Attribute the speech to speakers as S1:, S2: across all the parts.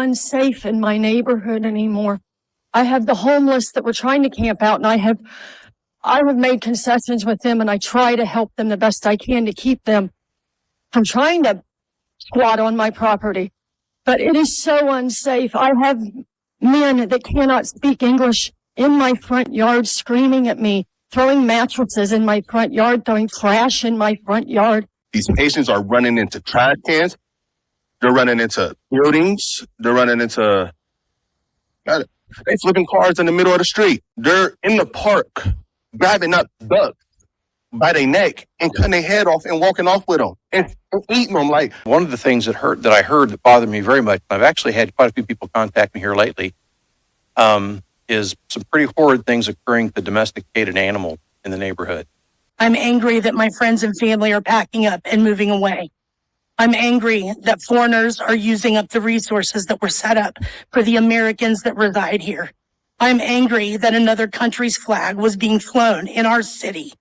S1: unsafe in my neighborhood anymore. I have the homeless that were trying to camp out, and I have made concessions with them, and I try to help them the best I can to keep them from trying to squat on my property. But it is so unsafe. I have men that cannot speak English in my front yard screaming at me, throwing mattresses in my front yard, throwing trash in my front yard.
S2: These patients are running into trash cans. They're running into buildings. They're running into... They flipping cars in the middle of the street. They're in the park grabbing up ducks by their neck and cutting their head off and walking off with them and eating them. Like,
S3: one of the things that I heard that bothered me very much, I've actually had quite a few people contact me here lately, is some pretty horrid things occurring to domesticated animals in the neighborhood.
S4: I'm angry that my friends and family are packing up and moving away. I'm angry that foreigners are using up the resources that were set up for the Americans that reside here. I'm angry that another country's flag was being flown in our city.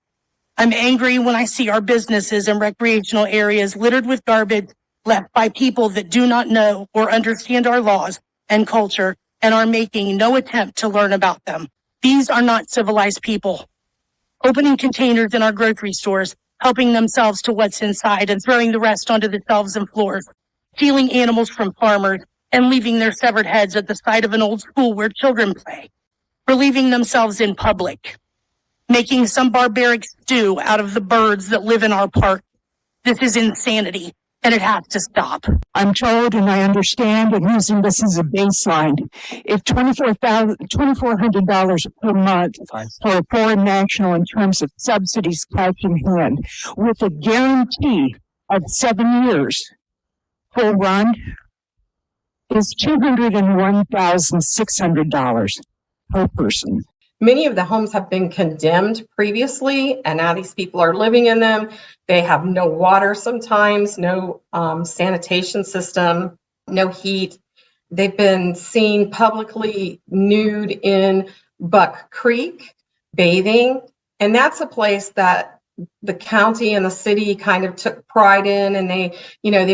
S4: I'm angry when I see our businesses and recreational areas littered with garbage left by people that do not know or understand our laws and culture and are making no attempt to learn about them. These are not civilized people. Opening containers in our grocery stores, helping themselves to what's inside and throwing the rest onto the shelves and floors, stealing animals from farmers and leaving their severed heads at the side of an old school where children play, relieving themselves in public, making some barbaric stew out of the birds that live in our park. This is insanity, and it has to stop.
S5: I'm told and I understand, and using this as a baseline, if $2,400 per month for a foreign national in terms of subsidies cash in hand, with a guarantee of 7 years full run, is $201,600 per person.
S6: Many of the homes have been condemned previously, and now these people are living in them. They have no water sometimes, no sanitation system, no heat. They've been seen publicly nude in Buck Creek, bathing. And that's a place that the county and the city kind of took pride in, and they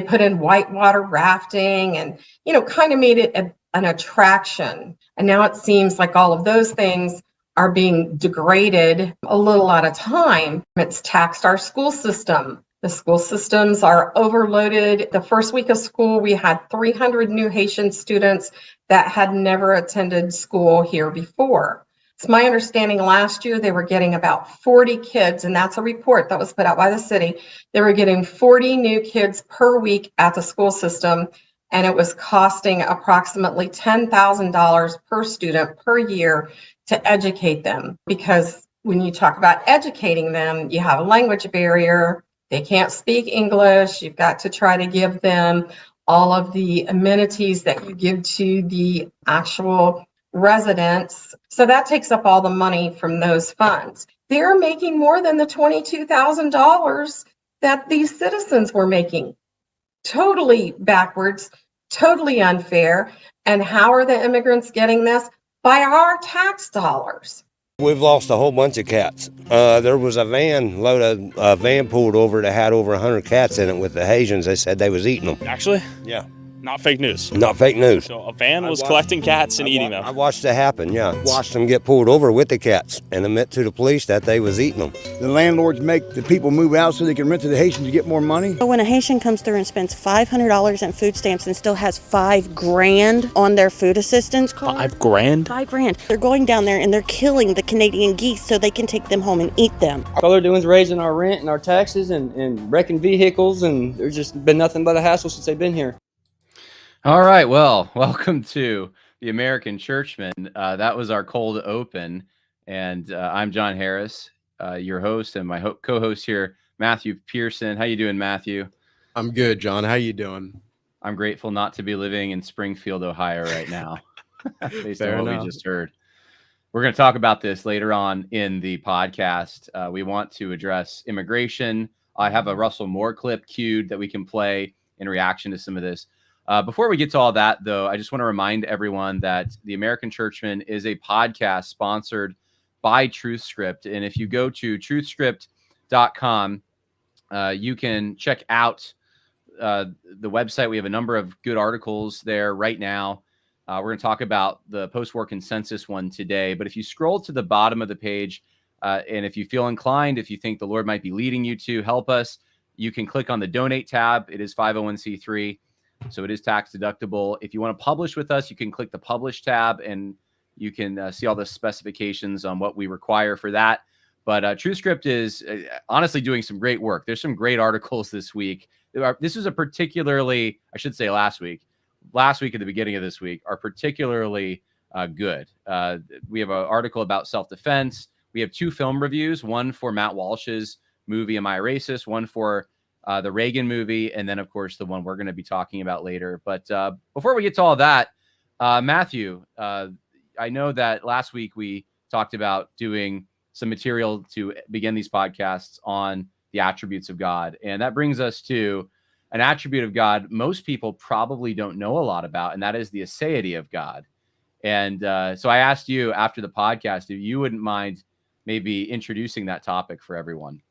S6: put in whitewater rafting and, kind of made it an attraction. And now it seems like all of those things are being degraded a little at a time. It's taxed our school system. The school systems are overloaded. The first week of school, we had 300 new Haitian students that had never attended school here before. It's my understanding last year they were getting about 40 kids, and that's a report that was put out by the city. They were getting 40 new kids per week at the school system, and it was costing approximately $10,000 per student per year to educate them. Because when you talk about educating them, you have a language barrier. They can't speak English. You've got to try to give them all of the amenities that you give to the actual residents. So that takes up all the money from those funds. They're making more than the $22,000 that these citizens were making. Totally backwards, totally unfair. And how are the immigrants getting this? By our tax dollars.
S7: We've lost a whole bunch of cats. There was a van pulled over that had over 100 cats in it with the Haitians. They said they was eating them.
S8: Actually?
S7: Yeah.
S8: Not fake news.
S7: Not fake news.
S8: So a van was collecting cats and eating them.
S7: I watched it happen, yeah. Watched them get pulled over with the cats and admit to the police that they was eating them.
S9: The landlords make the people move out so they can rent to the Haitians to get more money.
S10: When a Haitian comes through and spends $500 in food stamps and still has $5,000 on their food assistance card.
S8: $5,000?
S10: $5,000. They're going down there and they're killing the Canadian geese so they can take them home and eat them.
S11: All they're doing is raising our rent and our taxes and wrecking vehicles, and there's just been nothing but a hassle since they've been here.
S12: All right, well, welcome to the American Churchman. That was our cold open, and I'm John Harris, your host, and my co-host here, Matthew Pearson. How you doing, Matthew?
S13: I'm good, John. How you doing?
S12: I'm grateful not to be living in Springfield, Ohio right now, based on what we just heard. We're going to talk about this later on in the podcast. We want to address immigration. I have a Russell Moore clip queued that we can play in reaction to some of this. Before we get to all that, though, I just want to remind everyone that the American Churchman is a podcast sponsored by Truthscript. And if you go to truthscript.com, you can check out the website. We have a number of good articles there right now. We're going to talk about the post-war consensus one today. But if you scroll to the bottom of the page, and if you feel inclined, if you think the Lord might be leading you to help us, you can click on the donate tab. It is 501c3, so it is tax deductible. If you want to publish with us, you can click the publish tab, and you can see all the specifications on what we require for that. But Truthscript is honestly doing some great work. There's some great articles this week. This was a particularly, I should say last week at the beginning of this week, are particularly good. We have an article about self-defense. We have 2 film reviews, one for Matt Walsh's movie, Am I a Racist? One for the Reagan movie, and then, of course, the one we're going to be talking about later. But before we get to all that, Matthew, I know that last week we talked about doing some material to begin these podcasts on the attributes of God. And that brings us to an attribute of God most people probably don't know a lot about, and that is the aseity of God. And so I asked you after the podcast if you wouldn't mind maybe introducing that topic for everyone.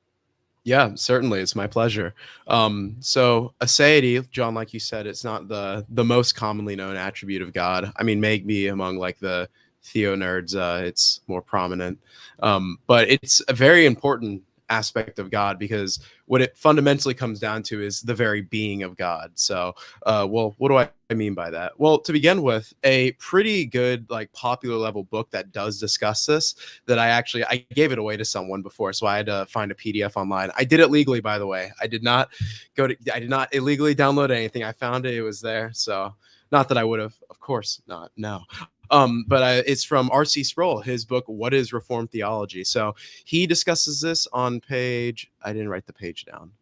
S13: Yeah, certainly. It's my pleasure. So aseity, John, like you said, it's not the most commonly known attribute of God. I mean, maybe among like the theo nerds, it's more prominent. But it's a very important aspect of God, because what it fundamentally comes down to is the very being of God. So, well, what do I mean by that? Well, to begin with, a pretty good, like, popular level book that does discuss this, that I gave it away to someone before, so I had to find a PDF online. I did it legally, by the way. I did not illegally download anything. I found it was there. So, not that I would have, of course not. No. But it's from R.C. Sproul, his book, What is Reformed Theology? So he discusses this on page, I didn't write the page down.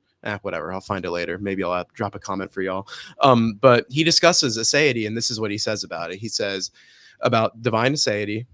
S13: Whatever, I'll find it later. Maybe I'll drop a comment for y'all. But he discusses aseity, and this is what he says about it. He says about divine aseity,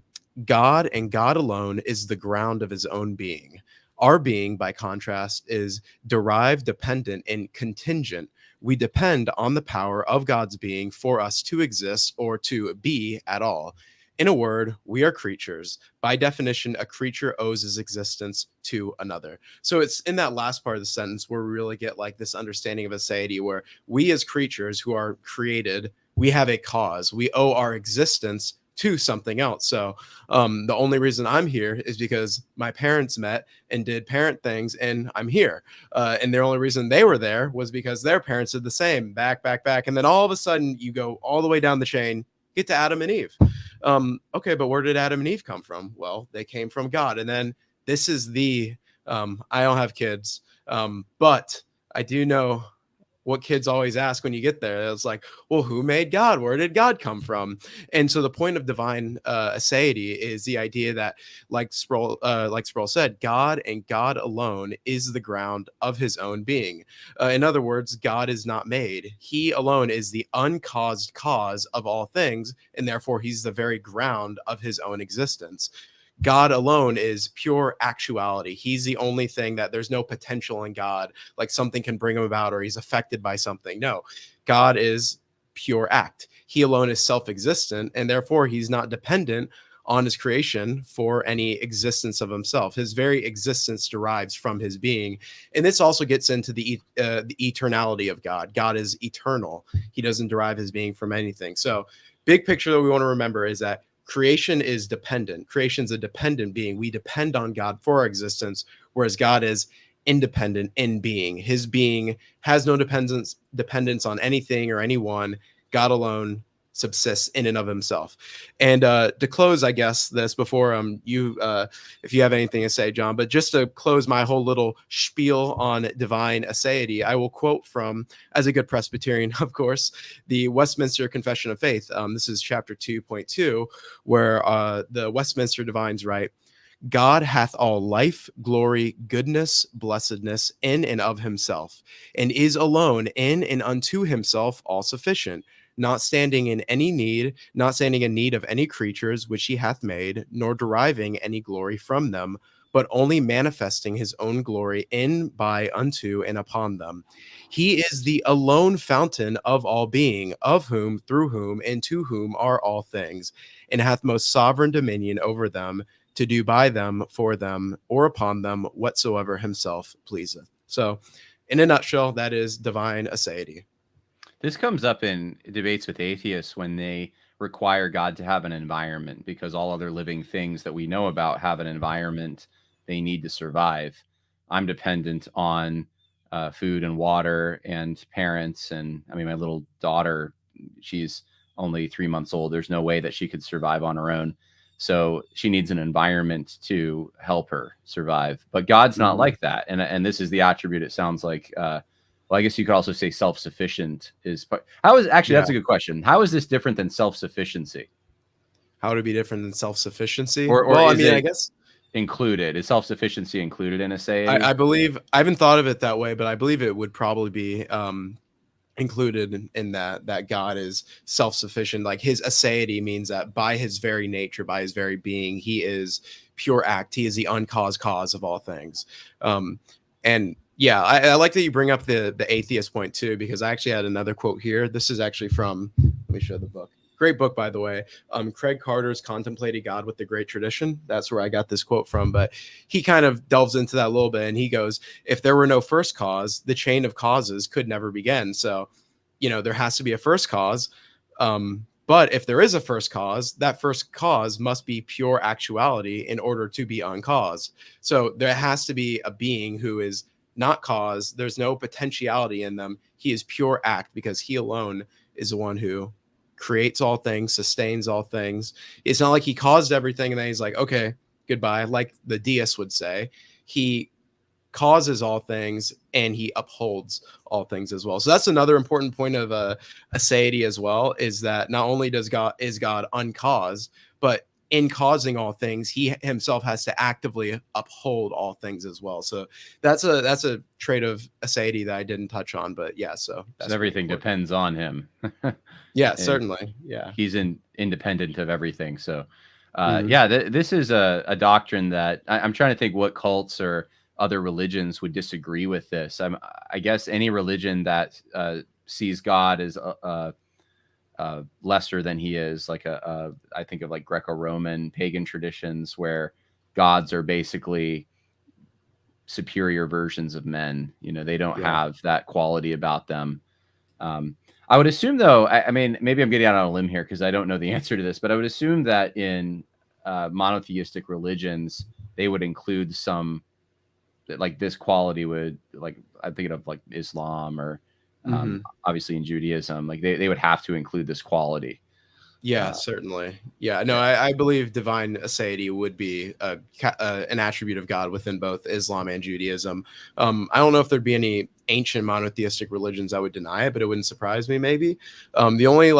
S13: God and God alone is the ground of his own being. Our being, by contrast, is derived, dependent, and contingent. We depend on the power of God's being for us to exist or to be at all. In a word, we are creatures. By definition, a creature owes his existence to another. So it's in that last part of the sentence where we really get like this understanding of aseity, where we as creatures who are created, we have a cause. We owe our existence to something else. So the only reason I'm here is because my parents met and did parent things, and I'm here. And the only reason they were there was because their parents did the same, back. And then all of a sudden you go all the way down the chain, get to Adam and Eve. Okay, but where did Adam and Eve come from? Well, they came from God. And then this is I don't have kids, but I do know what kids always ask when you get there. It's like, well, who made God? Where did God come from? And so the point of divine aseity is the idea that, like Sproul said, God and God alone is the ground of his own being. In other words, God is not made. He alone is the uncaused cause of all things, and therefore he's the very ground of his own existence. God alone is pure actuality. He's the only thing that there's no potential in God, like something can bring him about or he's affected by something. No, God is pure act. He alone is self-existent, and therefore he's not dependent on his creation for any existence of himself. His very existence derives from his being. And this also gets into the eternality of God. God is eternal. He doesn't derive his being from anything. So big picture that we want to remember is that creation is dependent. Creation's a dependent being. We depend on God for our existence, whereas God is independent in being. His being has no dependence on anything or anyone. God alone subsists in and of himself. And to close, I guess, this before if you have anything to say, John, but just to close my whole little spiel on divine aseity, I will quote from, as a good Presbyterian, of course, the Westminster Confession of Faith. This is chapter 2.2, where the Westminster divines write, God hath all life, glory, goodness, blessedness in and of himself, and is alone in and unto himself all sufficient, not standing in need of any creatures which he hath made, nor deriving any glory from them, but only manifesting his own glory in, by, unto, and upon them. He is the alone fountain of all being, of whom, through whom, and to whom are all things, and hath most sovereign dominion over them, to do by them, for them, or upon them, whatsoever himself pleaseth. So in a nutshell, that is divine aseity.
S12: This comes up in debates with atheists when they require God to have an environment, because all other living things that we know about have an environment they need to survive. I'm dependent on food and water and parents. And I mean, my little daughter, she's only 3 months old. There's no way that she could survive on her own. So she needs an environment to help her survive. But God's not like that. And this is the attribute, it sounds like. Well, I guess you could also say self-sufficient is. How is actually, that's a good question. How is this different than self-sufficiency?
S13: How would it be different than self-sufficiency?
S12: Or
S13: well, I
S12: is
S13: mean,
S12: it
S13: I guess
S12: included? Is self-sufficiency included in a say?
S13: I believe, I haven't thought of it that way, but I believe it would probably be included in that God is self-sufficient. Like his aseity means that by his very nature, by his very being, he is pure act. He is the uncaused cause of all things. And yeah, I like that you bring up the atheist point too, because I actually had another quote here. This is actually from, let me show the book. Great book, by the way. Craig Carter's Contemplating God with the Great Tradition. That's where I got this quote from. But he kind of delves into that a little bit, and he goes, if there were no first cause, the chain of causes could never begin. So, there has to be a first cause. But if there is a first cause, that first cause must be pure actuality in order to be uncaused. So there has to be a being who is not cause. There's no potentiality in them. He is pure act, because he alone is the one who creates all things, sustains all things. It's not like he caused everything and then he's like, okay, goodbye, like the deist would say. He causes all things and he upholds all things as well. So that's another important point of aseity as well, is that not only is God uncaused, but in causing all things, he himself has to actively uphold all things as well. So that's a trait of aseity that I didn't touch on, but yeah. So
S12: everything depends on him.
S13: Yeah, certainly. Yeah,
S12: he's independent of everything. So, this is a doctrine that I'm trying to think what cults or other religions would disagree with this. I guess any religion that sees God as lesser than he is, like I think of like Greco-Roman pagan traditions where gods are basically superior versions of men. They don't have that quality about them. I would assume, though, I mean, maybe I'm getting out on a limb here because I don't know the answer to this, but I would assume that in monotheistic religions, they would include some, like this quality would, like I'm thinking of like Islam or obviously in Judaism, like they would have to include this quality.
S13: Yeah, certainly. Yeah, no, I believe divine aseity would be an attribute of God within both Islam and Judaism. I don't know if there'd be any ancient monotheistic religions that would deny it, but it wouldn't surprise me maybe. The only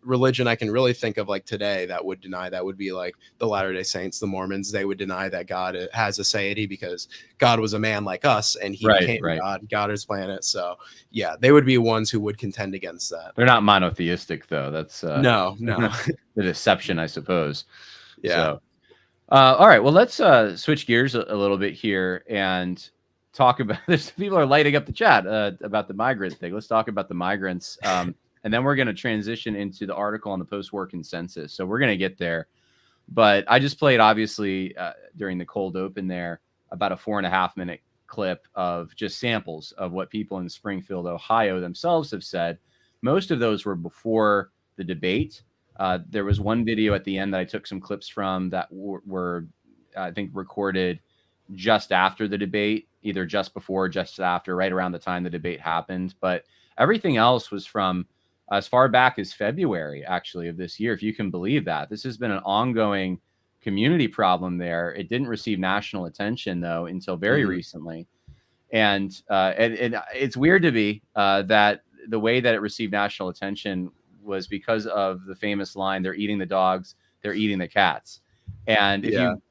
S13: religion I can really think of today that would deny that would be like the Latter-day Saints, the Mormons. They would deny that God has aseity because God was a man like us and he became God is planet. So yeah, they would be ones who would contend against that.
S12: They're not monotheistic though. That's
S13: no
S12: the deception, I suppose.
S13: Yeah.
S12: So, all right, well, let's switch gears a little bit here and talk about this. People are lighting up the chat about the migrant thing. Let's talk about the migrants. And then we're going to transition into the article on the post-war consensus. So we're going to get there. But I just played, obviously, during the cold open there, about a 4.5-minute clip of just samples of what people in Springfield, Ohio themselves have said. Most of those were before the debate. There was one video at the end that I took some clips from that were I think, recorded just after the debate, either just before or just after, right around the time the debate happened. But everything else was from as far back as February, actually, of this year, if you can believe that. This has been an ongoing community problem there. It didn't receive national attention, though, until very recently. And it's weird to me that the way that it received national attention was because of the famous line, they're eating the dogs, they're eating the cats. And if you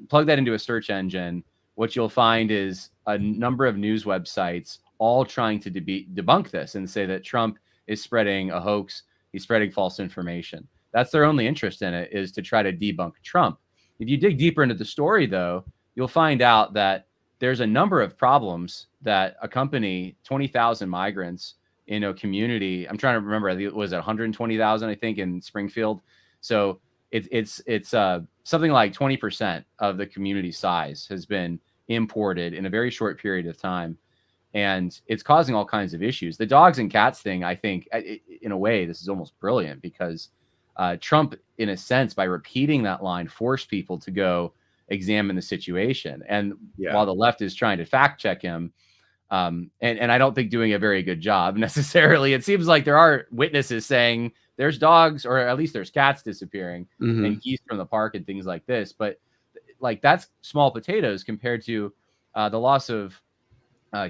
S12: plug that into a search engine, what you'll find is a number of news websites all trying to debunk this and say that Trump is spreading a hoax. He's spreading false information. That's their only interest in it, is to try to debunk Trump. If you dig deeper into the story, though, you'll find out that there's a number of problems that accompany 20,000 migrants in a community. I'm trying to remember, was it 120,000, I think, in Springfield? So it's something like 20% of the community size has been imported in a very short period of time. and it's causing all kinds of issues. The dogs and cats thing, I think, in a way, this is almost brilliant because Trump, in a sense, by repeating that line, forced people to go examine the situation. And while the left is trying to fact check him, and I don't think doing a very good job necessarily, it seems like there are witnesses saying there's dogs, or at least there's cats disappearing and geese from the park and things like this. But like, that's small potatoes compared to the loss of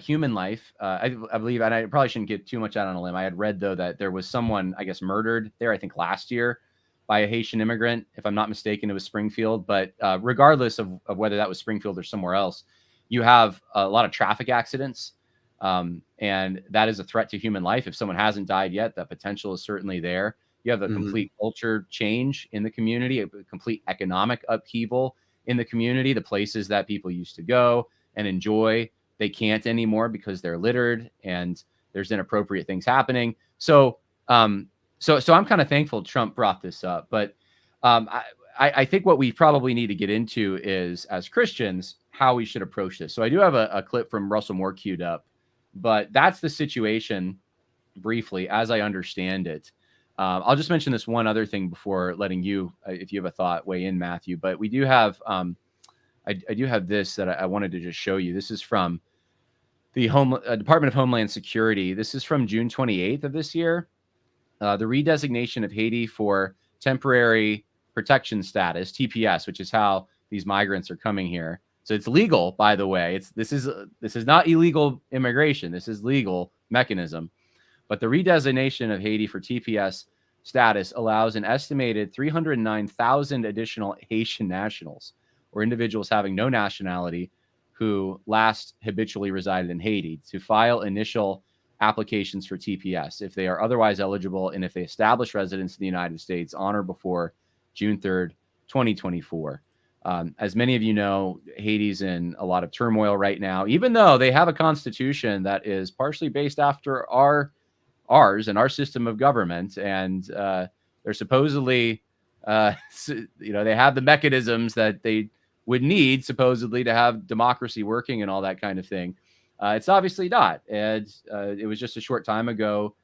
S12: human life. I believe, and I probably shouldn't get too much out on a limb. I had read, though, that there was someone, I guess, murdered there, I think last year, by a Haitian immigrant. If I'm not mistaken, it was Springfield. But regardless of whether that was Springfield or somewhere else, you have a lot of traffic accidents. And that is a threat to human life. If someone hasn't died yet, that potential is certainly there. You have a complete culture change in the community, a complete economic upheaval in the community. The places that people used to go and enjoy, they can't anymore because they're littered and there's inappropriate things happening. So I'm kind of thankful Trump brought this up. But I think what we probably need to get into is, as Christians, how we should approach this. So I do have a clip from Russell Moore queued up, but that's the situation briefly, as I understand it. I'll just mention this one other thing before letting you, if you have a thought, weigh in, Matthew. But we do have, I do have this that I wanted to just show you. This is from the Department of Homeland Security. This is from June 28th of this year. The redesignation of Haiti for temporary protection status, TPS, which is how these migrants are coming here. So it's legal, by the way. This is not illegal immigration. This is legal mechanism. But the redesignation of Haiti for TPS status allows an estimated 309,000 additional Haitian nationals, or individuals having no nationality who last habitually resided in Haiti, to file initial applications for TPS if they are otherwise eligible and if they establish residence in the United States on or before June 3rd, 2024. As many of you know, Haiti's in a lot of turmoil right now, even though they have a constitution that is partially based after ours and our system of government. And they're supposedly, they have the mechanisms that they would need supposedly to have democracy working and all that kind of thing. It's obviously not. And it was just a short time ago,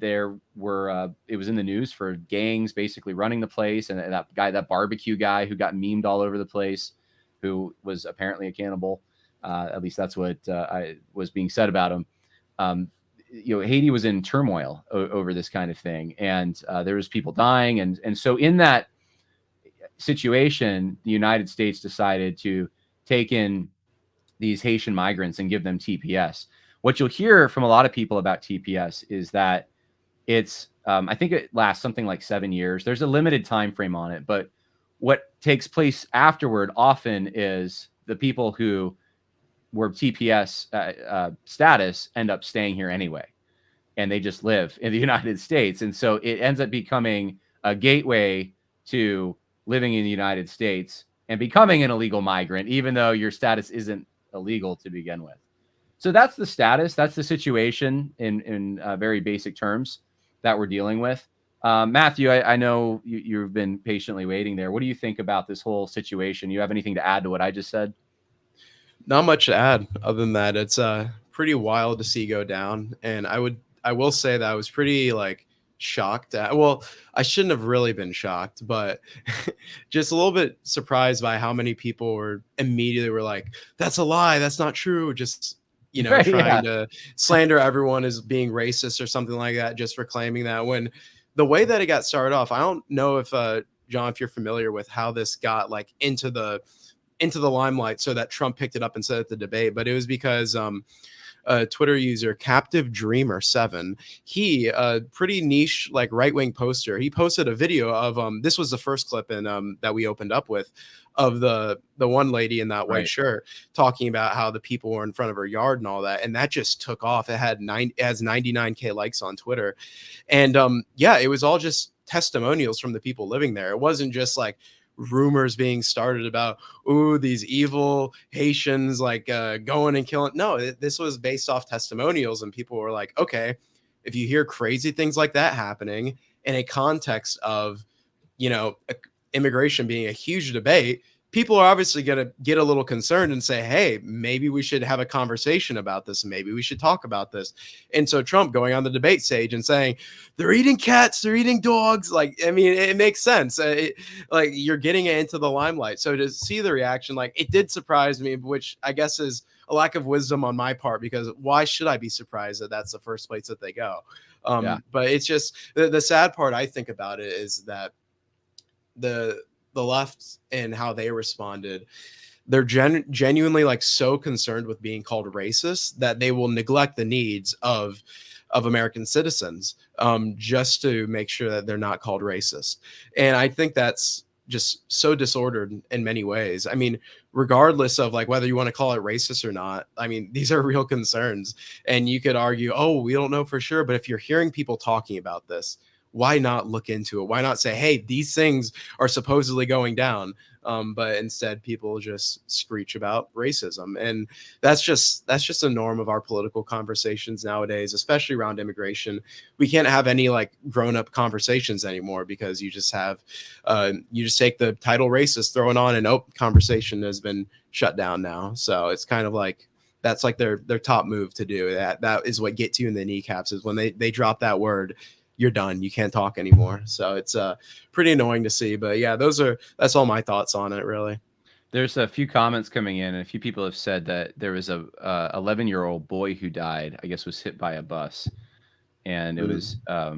S12: it was in the news for gangs basically running the place. And that barbecue guy who got memed all over the place, who was apparently a cannibal. At least that's what was being said about him. Haiti was in turmoil over this kind of thing. And there was people dying. And so in that situation, the United States decided to take in these Haitian migrants and give them TPS. What you'll hear from a lot of people about TPS is that it's, I think it lasts something like 7 years. There's a limited time frame on it, but what takes place afterward often is the people who were TPS status end up staying here anyway, and they just live in the United States. And so it ends up becoming a gateway to living in the United States and becoming an illegal migrant, even though your status isn't illegal to begin with. So that's the status. That's the situation in very basic terms that we're dealing with. Matthew, I know you've been patiently waiting there. What do you think about this whole situation? You have anything to add to what I just said?
S13: Not much to add other than that. It's pretty wild to see go down. And I will say that I was pretty shocked at, well, I shouldn't have really been shocked, but just a little bit surprised by how many people were like, that's a lie. That's not true. Just, trying to slander everyone as being racist or something like that, just for claiming that, when the way that it got started off, I don't know if, John, if you're familiar with how this got into the limelight so that Trump picked it up and said at the debate, but it was because, Twitter user Captive Dreamer 7, he a pretty niche right-wing poster, he posted a video of this was the first clip in that we opened up with, of the one lady in that white shirt talking about how the people were in front of her yard and all that, and that just took off. It has 99K likes on Twitter, and it was all just testimonials from the people living there. It wasn't just rumors being started about, these evil Haitians going and killing. No, this was based off testimonials, and people were like, okay, if you hear crazy things like that happening in a context of, immigration being a huge debate, people are obviously going to get a little concerned and say, hey, maybe we should have a conversation about this. Maybe we should talk about this. And so Trump going on the debate stage and saying, they're eating cats, they're eating dogs. Like, I mean, it makes sense. Like, you're getting it into the limelight. So to see the reaction, like, it did surprise me, which I guess is a lack of wisdom on my part, because why should I be surprised that that's the first place that they go? But it's just the sad part I think about it is that the left and how they responded, they're genuinely like so concerned with being called racist that they will neglect the needs of American citizens just to make sure that they're not called racist. And I think that's just so disordered in many ways. I mean, regardless of like whether you want to call it racist or not, I mean, these are real concerns. And you could argue, oh, we don't know for sure. But if you're hearing people talking about this, why not look into it? Why not say, hey, these things are supposedly going down? But instead people just screech about racism. And that's just a norm of our political conversations nowadays, especially around immigration. We can't have any like grown up conversations anymore because you just have, you just take the title racist, throw it on, and conversation has been shut down now. So it's kind of like, that's like their top move to do. That is what gets you in the kneecaps, is when they drop that word, you're done. You can't talk anymore. So it's pretty annoying to see. But yeah, that's all my thoughts on it, really.
S12: There's a few comments coming in, and a few people have said that there was a 11-year-old boy who died, I guess was hit by a bus, and it was a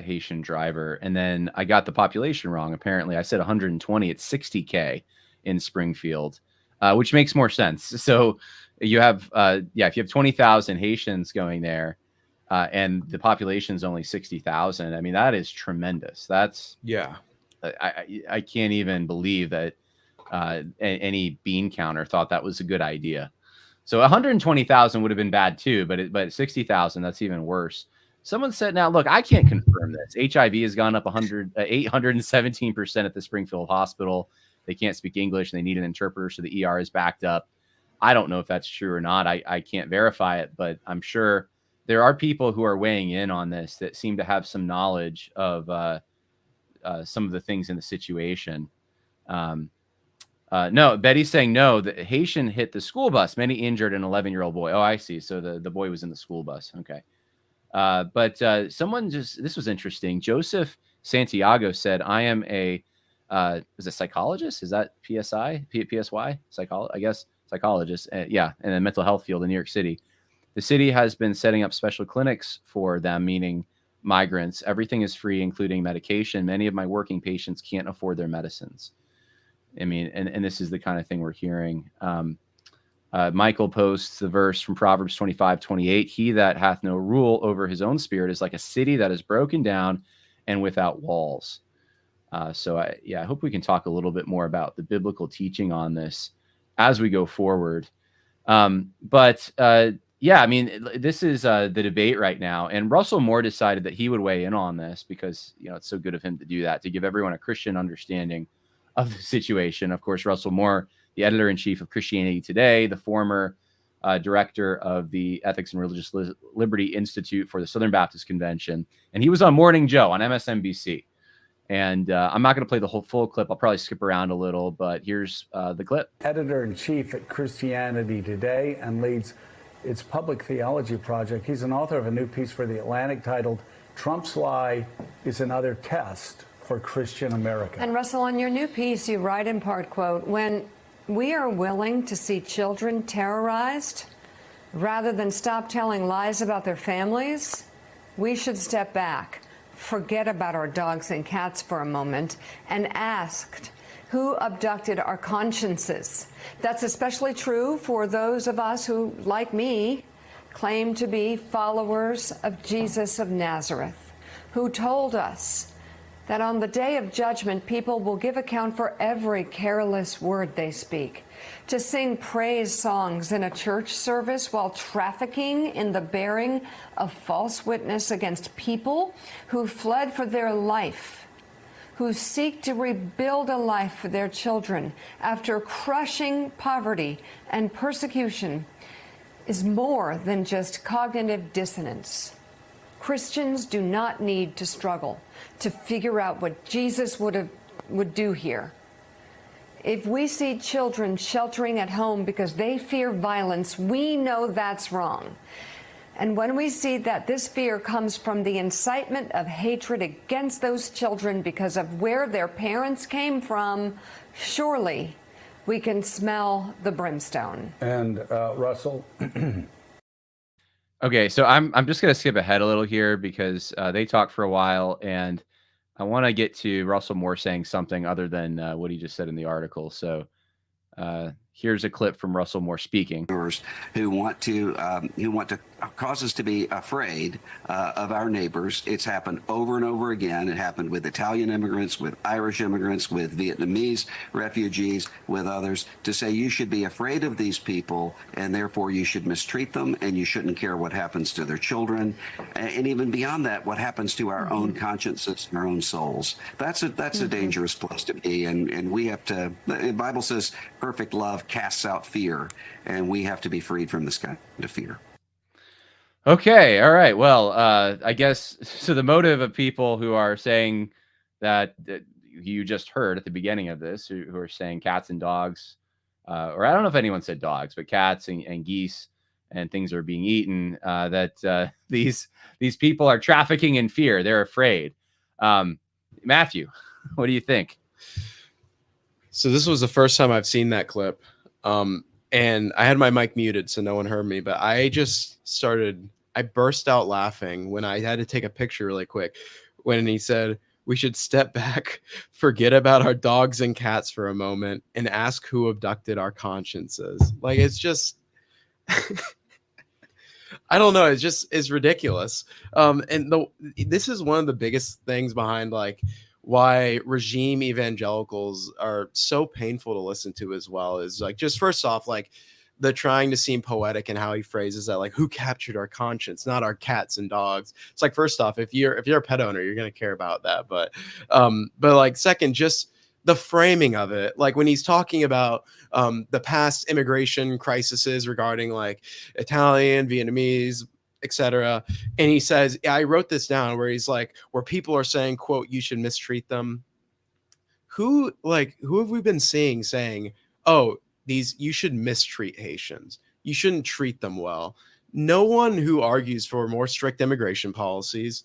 S12: Haitian driver. And then I got the population wrong. Apparently I said 120. It's 60K in Springfield, which makes more sense. So you have, if you have 20,000 Haitians going there, and the population is only 60,000. I mean, that is tremendous. That's I can't even believe that any bean counter thought that was a good idea. So 120,000 would have been bad too, but 60,000, that's even worse. Someone said, now look, I can't confirm this. HIV has gone up 817% at the Springfield hospital. They can't speak English and they need an interpreter, so the ER is backed up. I don't know if that's true or not. I can't verify it, but I'm sure there are people who are weighing in on this that seem to have some knowledge of some of the things in the situation. No, Betty's saying no, the Haitian hit the school bus, many injured, an 11-year-old boy. Oh, I see. So the boy was in the school bus. Okay. But someone this was interesting. Joseph Santiago said, I am is a psychologist? Is that PSY? I guess psychologist. Yeah. In the mental health field in New York City. The city has been setting up special clinics for them, meaning migrants. Everything is free, including medication. Many of my working patients can't afford their medicines. I mean, and this is the kind of thing we're hearing. Michael posts the verse from Proverbs 25:28. He that hath no rule over his own spirit is like a city that is broken down and without walls. So I hope we can talk a little bit more about the biblical teaching on this as we go forward. Yeah, I mean, this is the debate right now. And Russell Moore decided that he would weigh in on this because, it's so good of him to do that, to give everyone a Christian understanding of the situation. Of course, Russell Moore, the editor-in-chief of Christianity Today, the former director of the Ethics and Religious Liberty Institute for the Southern Baptist Convention. And he was on Morning Joe on MSNBC. And I'm not going to play the whole full clip. I'll probably skip around a little, but here's the clip.
S14: Editor-in-chief at Christianity Today and leads its public theology project. He's an author of a new piece for The Atlantic titled Trump's Lie is Another Test for Christian America.
S15: And Russell, on your new piece, you write in part, quote, when we are willing to see children terrorized rather than stop telling lies about their families, we should step back, forget about our dogs and cats for a moment, and ask who abducted our consciences. That's especially true for those of us who, like me, claim to be followers of Jesus of Nazareth, who told us that on the day of judgment, people will give account for every careless word they speak. To sing praise songs in a church service while trafficking in the bearing of false witness against people who fled for their life, who seek to rebuild a life for their children after crushing poverty and persecution, is more than just cognitive dissonance. Christians do not need to struggle to figure out what Jesus would do here. If we see children sheltering at home because they fear violence, we know that's wrong. And when we see that this fear comes from the incitement of hatred against those children because of where their parents came from, surely we can smell the brimstone.
S14: And Russell?
S12: Okay, so I'm just going to skip ahead a little here because they talked for a while, and I want to get to Russell Moore saying something other than what he just said in the article. So here's a clip from Russell Moore speaking.
S16: Who want to cause us to be afraid of our neighbors. It's happened over and over again. It happened with Italian immigrants, with Irish immigrants, with Vietnamese refugees, with others, to say you should be afraid of these people and therefore you should mistreat them and you shouldn't care what happens to their children. And even beyond that, what happens to our own consciences and our own souls. That's a dangerous place to be. And we have to, the Bible says perfect love casts out fear, and we have to be freed from this kind of fear.
S12: Okay, all right. Well, I guess so. The motive of people who are saying that you just heard at the beginning of this, who are saying cats and dogs, or I don't know if anyone said dogs, but cats and geese and things are being eaten. That these people are trafficking in fear. They're afraid. Matthew, what do you think?
S13: So this was the first time I've seen that clip. And I had my mic muted so no one heard me, but I burst out laughing when I had to take a picture really quick when he said, we should step back, forget about our dogs and cats for a moment, and ask who abducted our consciences. Like, it's just, I don't know. It's ridiculous. This is one of the biggest things behind like why regime evangelicals are so painful to listen to as well, is like, just first off, like the trying to seem poetic and how he phrases that, like, who captured our conscience, not our cats and dogs. It's like, first off, if you're a pet owner, you're going to care about that. But like, second, just the framing of it, like when he's talking about the past immigration crises regarding like Italian, Vietnamese, etc. And he says, I wrote this down, where he's like, where people are saying, quote, you should mistreat them. Who have we been seeing saying, oh, you should mistreat Haitians, you shouldn't treat them well? No one who argues for more strict immigration policies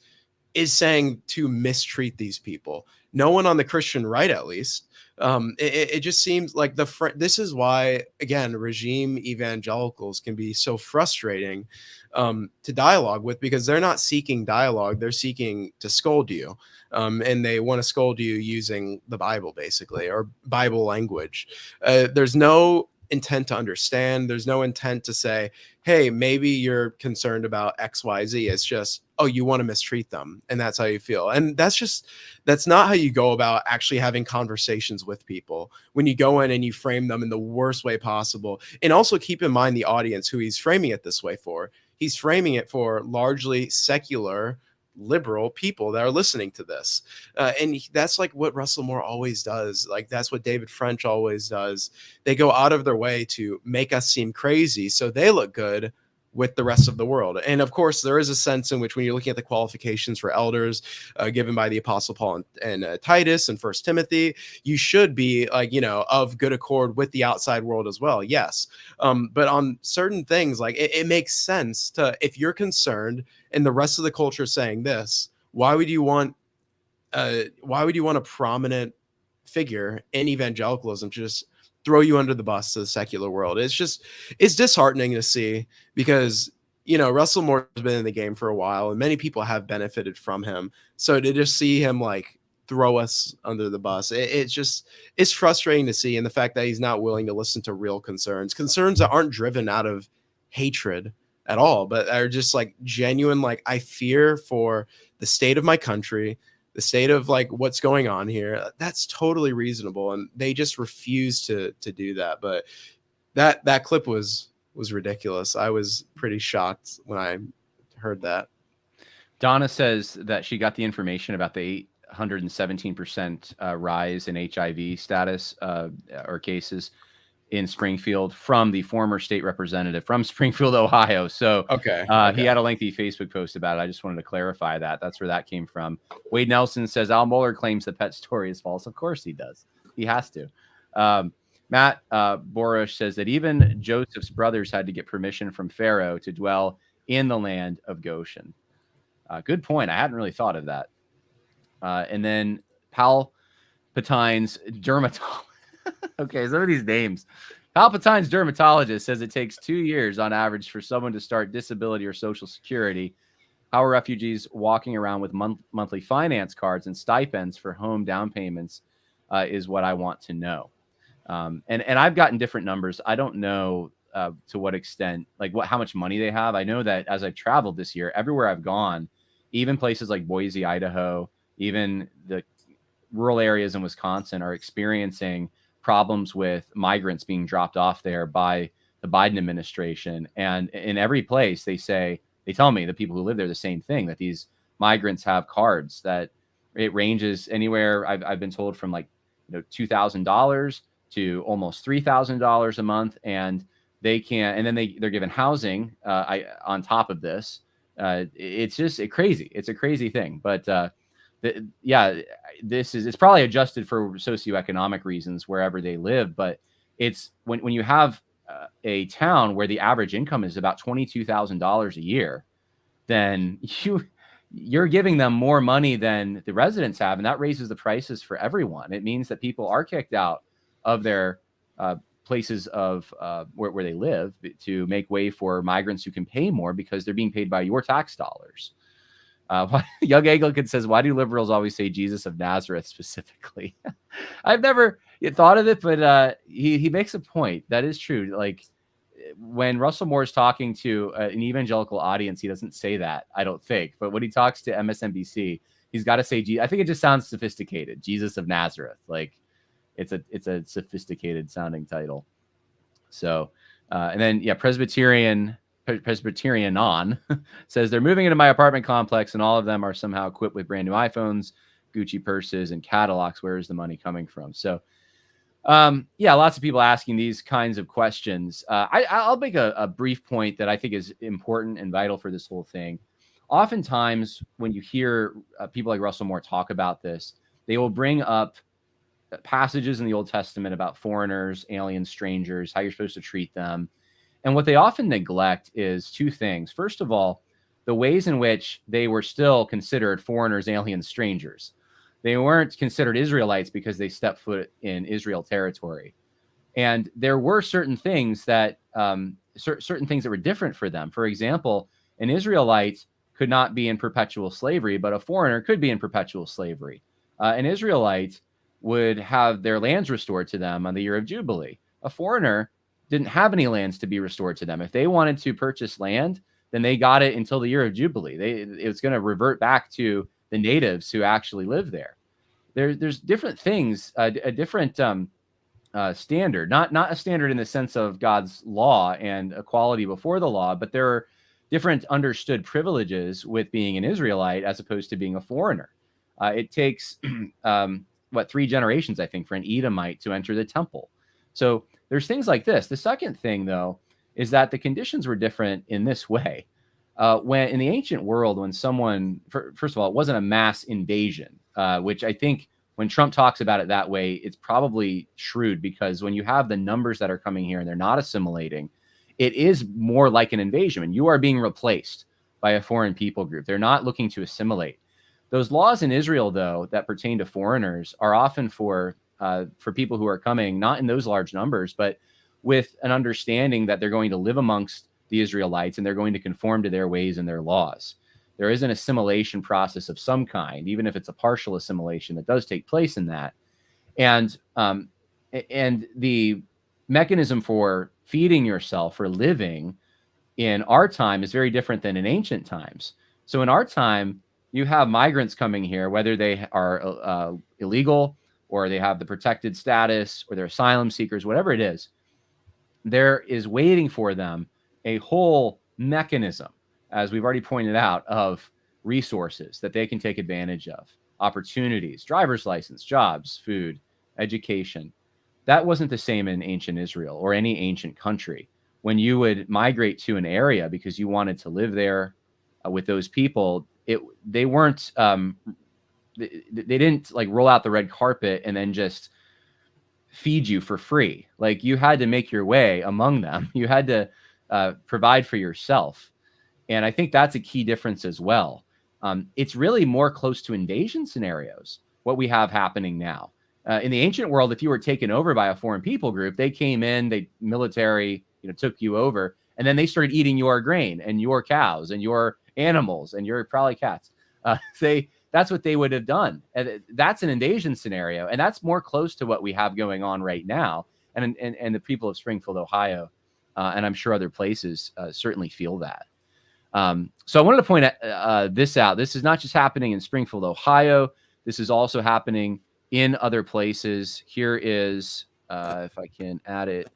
S13: is saying to mistreat these people. No one on the Christian right, at least. It just seems like this is why, again, regime evangelicals can be so frustrating to dialogue with, because they're not seeking dialogue. They're seeking to scold you. And they want to scold you using the Bible, basically, or Bible language. There's no intent to understand. There's no intent to say, hey, maybe you're concerned about X, Y, Z. It's just, oh, you want to mistreat them, and that's how you feel. And that's not how you go about actually having conversations with people, when you go in and you frame them in the worst way possible. And also keep in mind the audience who he's framing it this way for. He's framing it for largely secular, liberal people that are listening to this. And that's like what Russell Moore always does. Like, that's what David French always does. They go out of their way to make us seem crazy so they look good with the rest of the world. And of course, there is a sense in which, when you're looking at the qualifications for elders given by the Apostle Paul and Titus and First Timothy, you should be like, of good accord with the outside world as well. Yes. But on certain things, like it makes sense to, if you're concerned and the rest of the culture is saying this, why would you want a prominent figure in evangelicalism to just throw you under the bus to the secular world? It's disheartening to see, because Russell Moore has been in the game for a while and many people have benefited from him. So to just see him like throw us under the bus, it's frustrating to see. And the fact that he's not willing to listen to real concerns that aren't driven out of hatred at all, but are just like genuine, like, I fear for the state of my country, the state of like what's going on here. That's totally reasonable, and they just refuse to do that. But that clip was ridiculous. I was pretty shocked when I heard that.
S12: Donna says that she got the information about the 817% rise in HIV status or cases in Springfield from the former state representative from Springfield, Ohio. So
S13: okay.
S12: He had a lengthy Facebook post about it. I just wanted to clarify that. That's where that came from. Wade Nelson says Al Mohler claims the pet story is false. Of course he does. He has to. Matt Borosh says that even Joseph's brothers had to get permission from Pharaoh to dwell in the land of Goshen. Good point. I hadn't really thought of that. And then Palpatine's dermatologist. Okay, some of these names. Palpatine's dermatologist says it takes 2 years on average for someone to start disability or Social Security. How are refugees walking around with monthly finance cards and stipends for home down payments is what I want to know. And I've gotten different numbers. I don't know to what extent, like how much money they have. I know that as I've traveled this year, everywhere I've gone, even places like Boise, Idaho, even the rural areas in Wisconsin are experiencing problems with migrants being dropped off there by the Biden administration. And in every place they tell me, the people who live there, the same thing, that these migrants have cards that it ranges anywhere. I've been told from like, $2,000 to almost $3,000 a month. And they can't, and then they're given housing on top of this. It's just crazy. It's a crazy thing. But it's probably adjusted for socioeconomic reasons wherever they live. But it's when you have a town where the average income is about $22,000 a year, then you're giving them more money than the residents have, and that raises the prices for everyone. It means that people are kicked out of their places of where they live to make way for migrants who can pay more because they're being paid by your tax dollars. Young Anglican says, why do liberals always say Jesus of Nazareth specifically? I've never thought of it, but he makes a point. That is true. Like when Russell Moore is talking to an evangelical audience, he doesn't say that, I don't think. But when he talks to MSNBC, he's got to say, I think it just sounds sophisticated. Jesus of Nazareth. Like it's a sophisticated sounding title. So, and then, Presbyterian on says they're moving into my apartment complex and all of them are somehow equipped with brand new iPhones, Gucci purses, and Cadillacs. Where is the money coming from? So, lots of people asking these kinds of questions. I'll make a brief point that I think is important and vital for this whole thing. Oftentimes, when you hear people like Russell Moore talk about this, they will bring up passages in the Old Testament about foreigners, aliens, strangers, how you're supposed to treat them. And what they often neglect is two things. First of all, the ways in which they were still considered foreigners, aliens, strangers. They weren't considered Israelites because they stepped foot in Israel territory. And there were certain things that certain things that were different for them. For example, an Israelite could not be in perpetual slavery, but a foreigner could be in perpetual slavery. An Israelite would have their lands restored to them on the year of Jubilee. A foreigner didn't have any lands to be restored to them. If they wanted to purchase land, then they got it until the year of Jubilee. It was going to revert back to the natives who actually live there. There's different things, a different standard, not a standard in the sense of God's law and equality before the law, but there are different understood privileges with being an Israelite as opposed to being a foreigner. It takes 3 generations, I think, for an Edomite to enter the temple. So there's things like this. The second thing, though, is that the conditions were different in this way. When in the ancient world, when someone, first of all, it wasn't a mass invasion, which I think when Trump talks about it that way, it's probably shrewd, because when you have the numbers that are coming here and they're not assimilating, it is more like an invasion. And you are being replaced by a foreign people group. They're not looking to assimilate. Those laws in Israel, though, that pertain to foreigners are often for people who are coming, not in those large numbers, but with an understanding that they're going to live amongst the Israelites and they're going to conform to their ways and their laws. There is an assimilation process of some kind, even if it's a partial assimilation that does take place in that. And the mechanism for feeding yourself, for living in our time, is very different than in ancient times. So in our time, you have migrants coming here, whether they are illegal or they have the protected status or they're asylum seekers, whatever it is, there is waiting for them a whole mechanism, as we've already pointed out, of resources that they can take advantage of, opportunities, driver's license, jobs, food, education. That wasn't the same in ancient Israel or any ancient country. When you would migrate to an area because you wanted to live there with those people, they weren't they didn't like roll out the red carpet and then just feed you for free. Like, you had to make your way among them. You had to provide for yourself. And I think that's a key difference as well. It's really more close to invasion scenarios, what we have happening now. In the ancient world, if you were taken over by a foreign people group, they came in, they military, took you over, and then they started eating your grain and your cows and your animals and your probably cats. That's what they would have done. And that's an invasion scenario. And that's more close to what we have going on right now. And the people of Springfield, Ohio, and I'm sure other places certainly feel that. So I wanted to point this out. This is not just happening in Springfield, Ohio. This is also happening in other places. Here is, if I can add it,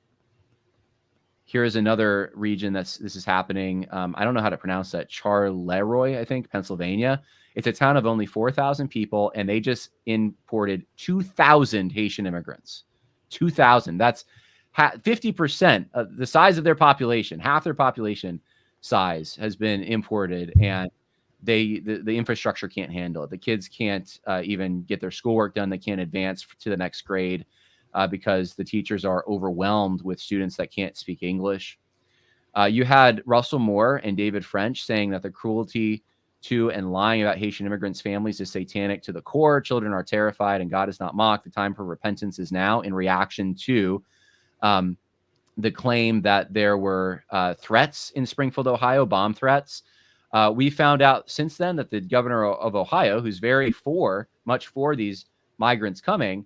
S12: here is another region this is happening. I don't know how to pronounce that. Charleroi, I think, Pennsylvania. It's a town of only 4,000 people, and they just imported 2,000 Haitian immigrants. 2,000. That's 50% of the size of their population. Half their population size has been imported, and the infrastructure can't handle it. The kids can't even get their schoolwork done. They can't advance to the next grade because the teachers are overwhelmed with students that can't speak English. You had Russell Moore and David French saying that the cruelty to and lying about Haitian immigrants' families is satanic to the core. Children are terrified and God is not mocked. The time for repentance is now, in reaction to the claim that there were threats in Springfield, Ohio, bomb threats. We found out since then that the governor of Ohio, who's much for these migrants coming,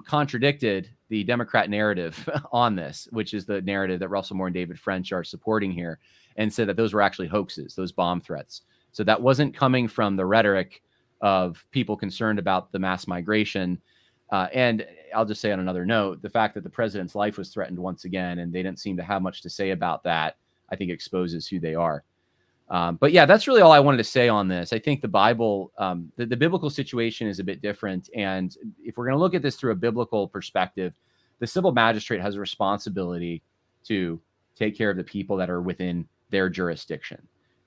S12: contradicted the Democrat narrative on this, which is the narrative that Russell Moore and David French are supporting here, and said that those were actually hoaxes, those bomb threats. So that wasn't coming from the rhetoric of people concerned about the mass migration. And I'll just say on another note, the fact that the president's life was threatened once again, and they didn't seem to have much to say about that, I think exposes who they are. But yeah, that's really all I wanted to say on this. I think the Bible, the biblical situation is a bit different. And if we're going to look at this through a biblical perspective, the civil magistrate has a responsibility to take care of the people that are within their jurisdiction.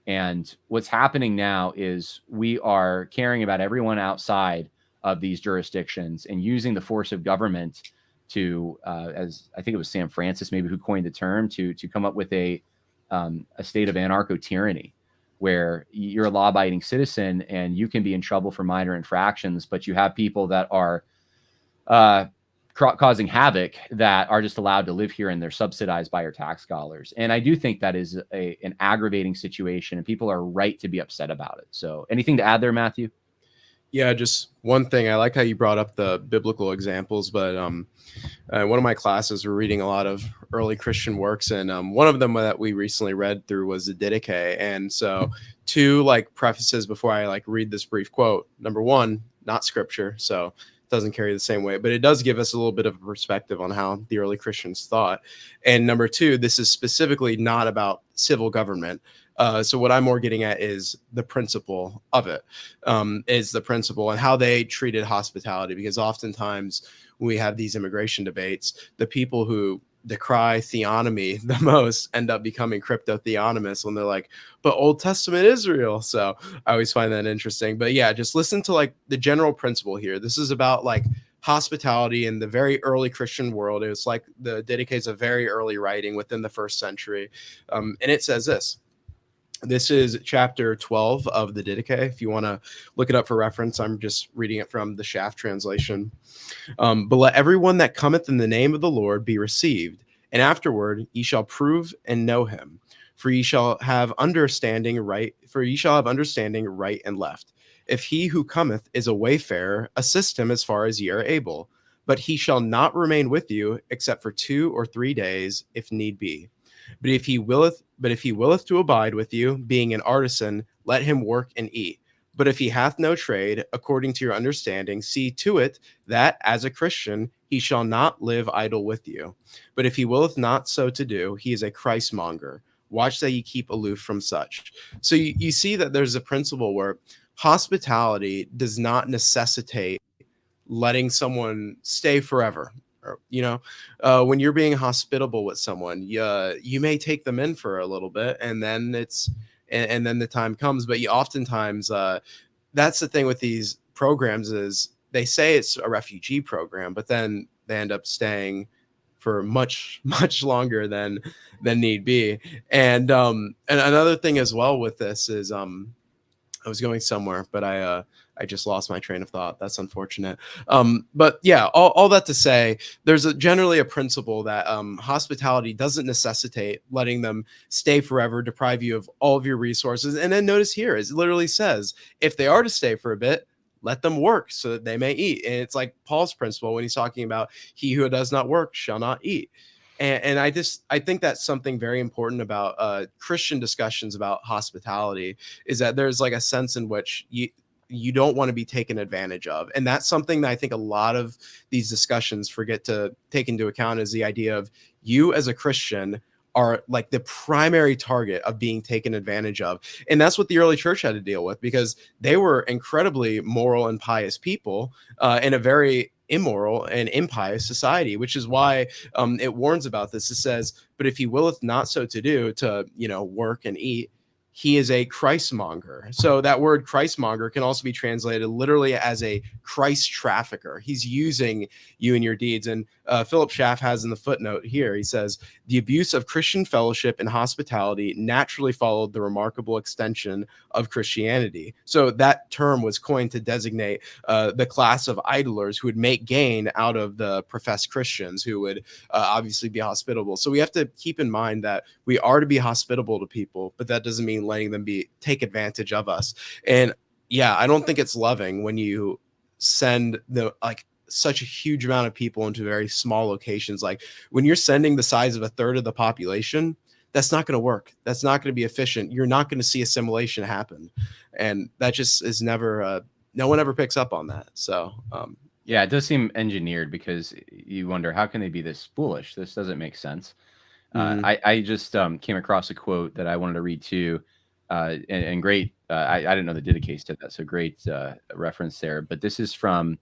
S12: And what's happening now is we are caring about everyone outside of these jurisdictions and using the force of government to, as I think it was Sam Francis maybe who coined the term, to come up with a state of anarcho-tyranny where you're a law-abiding citizen and you can be in trouble for minor infractions, but you have people that are causing havoc that are just allowed to live here and they're subsidized by your tax dollars. And I do think that is an aggravating situation, and people are right to be upset about it. So anything to add there, Matthew?
S13: Yeah, just one thing. I like how you brought up the biblical examples, but one of my classes were reading a lot of early Christian works, and one of them that we recently read through was the Didache. And so two prefaces before I read this brief quote. Number one, not scripture, so it doesn't carry the same weight, but it does give us a little bit of a perspective on how the early Christians thought. And number two, this is specifically not about civil government. So what I'm more getting at is the principle of it, is the principle and how they treated hospitality, because oftentimes when we have these immigration debates, the people who decry theonomy the most end up becoming crypto-theonomists when they're like, but Old Testament Israel. So I always find that interesting. But yeah, just listen to the general principle here. This is about hospitality in the very early Christian world. It was the Didache is a very early writing within the first century. And it says this. This is chapter 12 of the Didache. If you want to look it up for reference, I'm just reading it from the Shaft translation. But let everyone that cometh in the name of the Lord be received, and afterward ye shall prove and know him. For ye shall have understanding right and left. If he who cometh is a wayfarer, assist him as far as ye are able. But he shall not remain with you except for 2 or 3 days, if need be. But if he willeth to abide with you, being an artisan, let him work and eat. But if he hath no trade, according to your understanding, see to it that, as a Christian, he shall not live idle with you. But if he willeth not so to do, he is a Christmonger. Watch that ye keep aloof from such. So you see that there's a principle where hospitality does not necessitate letting someone stay forever. When you're being hospitable with someone, you may take them in for a little bit, and then and then the time comes. But you oftentimes, that's the thing with these programs is they say it's a refugee program, but then they end up staying for much much longer than need be. And another thing as well with this is I was going somewhere, but I just lost my train of thought. That's unfortunate. But yeah, all that to say, there's generally a principle that hospitality doesn't necessitate letting them stay forever, deprive you of all of your resources. And then notice here, it literally says, if they are to stay for a bit, let them work so that they may eat. And it's like Paul's principle when he's talking about he who does not work shall not eat. And I think that's something very important about Christian discussions about hospitality, is that there's like a sense in which you don't want to be taken advantage of. And that's something that I think a lot of these discussions forget to take into account, is the idea of you as a Christian are like the primary target of being taken advantage of. And that's what the early church had to deal with, because they were incredibly moral and pious people in a very immoral and impious society, which is why it warns about this. It says, but if he willeth not so to do, to, work and eat, he is a Christmonger. So that word Christmonger can also be translated literally as a Christ trafficker. He's using you and your deeds. And Philip Schaff has in the footnote here, he says, the abuse of Christian fellowship and hospitality naturally followed the remarkable extension of Christianity. So that term was coined to designate the class of idlers who would make gain out of the professed Christians, who would obviously be hospitable. So we have to keep in mind that we are to be hospitable to people, but that doesn't mean letting them take advantage of us. And yeah, I don't think it's loving when you send such a huge amount of people into very small locations. Like when you're sending the size of a third of the population, that's not going to work. That's not going to be efficient. You're not going to see assimilation happen. And that just is never, no one ever picks up on that. So,
S12: yeah, it does seem engineered, because you wonder, how can they be this foolish? This doesn't make sense. I just came across a quote that I wanted to read too, and great. I didn't know that Didache did that, so great reference there. But this is from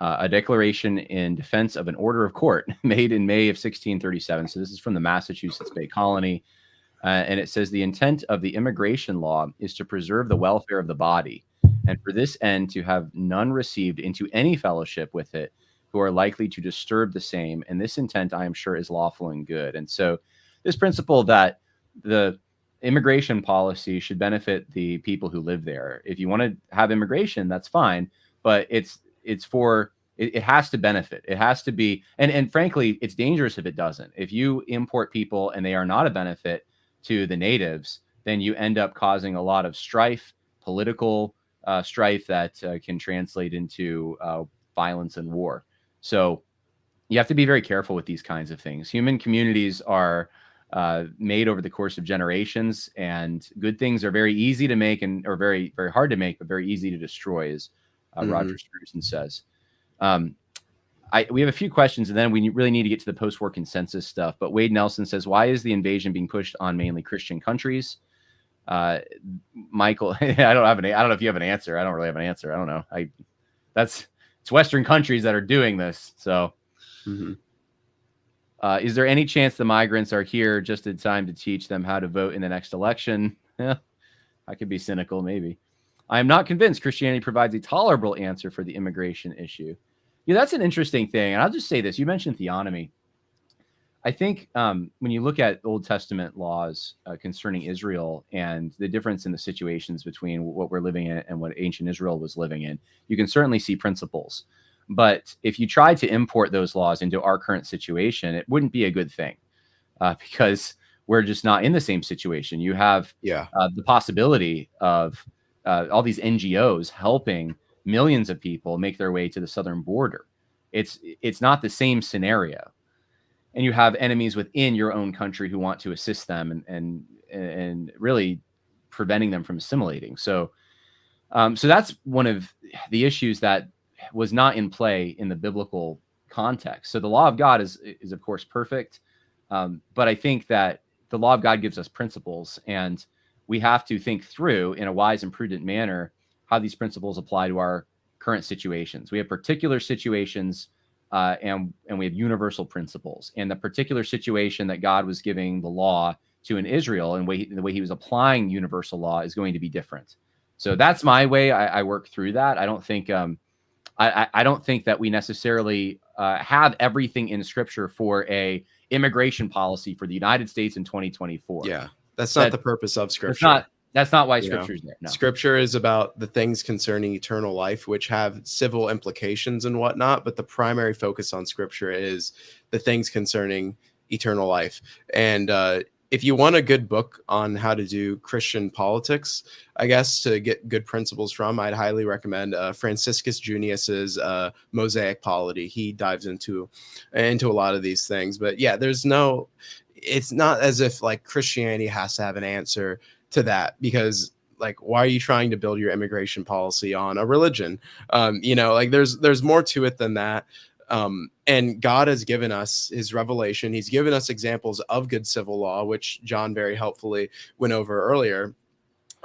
S12: a declaration in defense of an order of court made in May of 1637. So this is from the Massachusetts Bay Colony, and it says, the intent of the immigration law is to preserve the welfare of the body, and for this end to have none received into any fellowship with it who are likely to disturb the same. And this intent, I am sure, is lawful and good. And so this principle that the immigration policy should benefit the people who live there. If you want to have immigration, that's fine, but it has to benefit. It has to be, and frankly, it's dangerous if it doesn't. If you import people and they are not a benefit to the natives, then you end up causing a lot of strife, political strife that can translate into violence and war. So you have to be very careful with these kinds of things. Human communities are made over the course of generations, and good things are very easy to make or very, very hard to make, but very easy to destroy, as Roger Spruson says. We have a few questions, and then we really need to get to the post-war consensus stuff. But Wade Nelson says, why is the invasion being pushed on mainly Christian countries? Michael, I don't know if you have an answer. I don't really have an answer. I don't know. It's Western countries that are doing this. So is there any chance the migrants are here just in time to teach them how to vote in the next election? Yeah, I could be cynical, maybe. I am not convinced Christianity provides a tolerable answer for the immigration issue. Yeah, that's an interesting thing. And I'll just say this. You mentioned theonomy. I think when you look at Old Testament laws concerning Israel and the difference in the situations between what we're living in and what ancient Israel was living in, you can certainly see principles. But if you try to import those laws into our current situation, it wouldn't be a good thing because we're just not in the same situation. You have the possibility of all these NGOs helping millions of people make their way to the southern border. It's not the same scenario. And you have enemies within your own country who want to assist them and really preventing them from assimilating. So that's one of the issues that was not in play in the biblical context. So the law of God is of course perfect, but I think that the law of God gives us principles, and we have to think through in a wise and prudent manner how these principles apply to our current situations. We have particular situations. And we have universal principles, and the particular situation that God was giving the law to in Israel and the way he was applying universal law is going to be different. So that's my way I work through that. I don't think I don't think that we necessarily have everything in Scripture for a immigration policy for the United States in 2024.
S13: Yeah, that's not the purpose of Scripture.
S12: That's not why
S13: You know,
S12: Scripture is there. No.
S13: Scripture is about the things concerning eternal life, which have civil implications and whatnot. But the primary focus on Scripture is the things concerning eternal life. And if you want a good book on how to do Christian politics, I guess, to get good principles from, I'd highly recommend Franciscus Junius's Mosaic Polity. He dives into a lot of these things. But yeah, it's not as if like Christianity has to have an answer to that, because like, why are you trying to build your immigration policy on a religion? Like there's more to it than that. And God has given us his revelation. He's given us examples of good civil law, which John very helpfully went over earlier.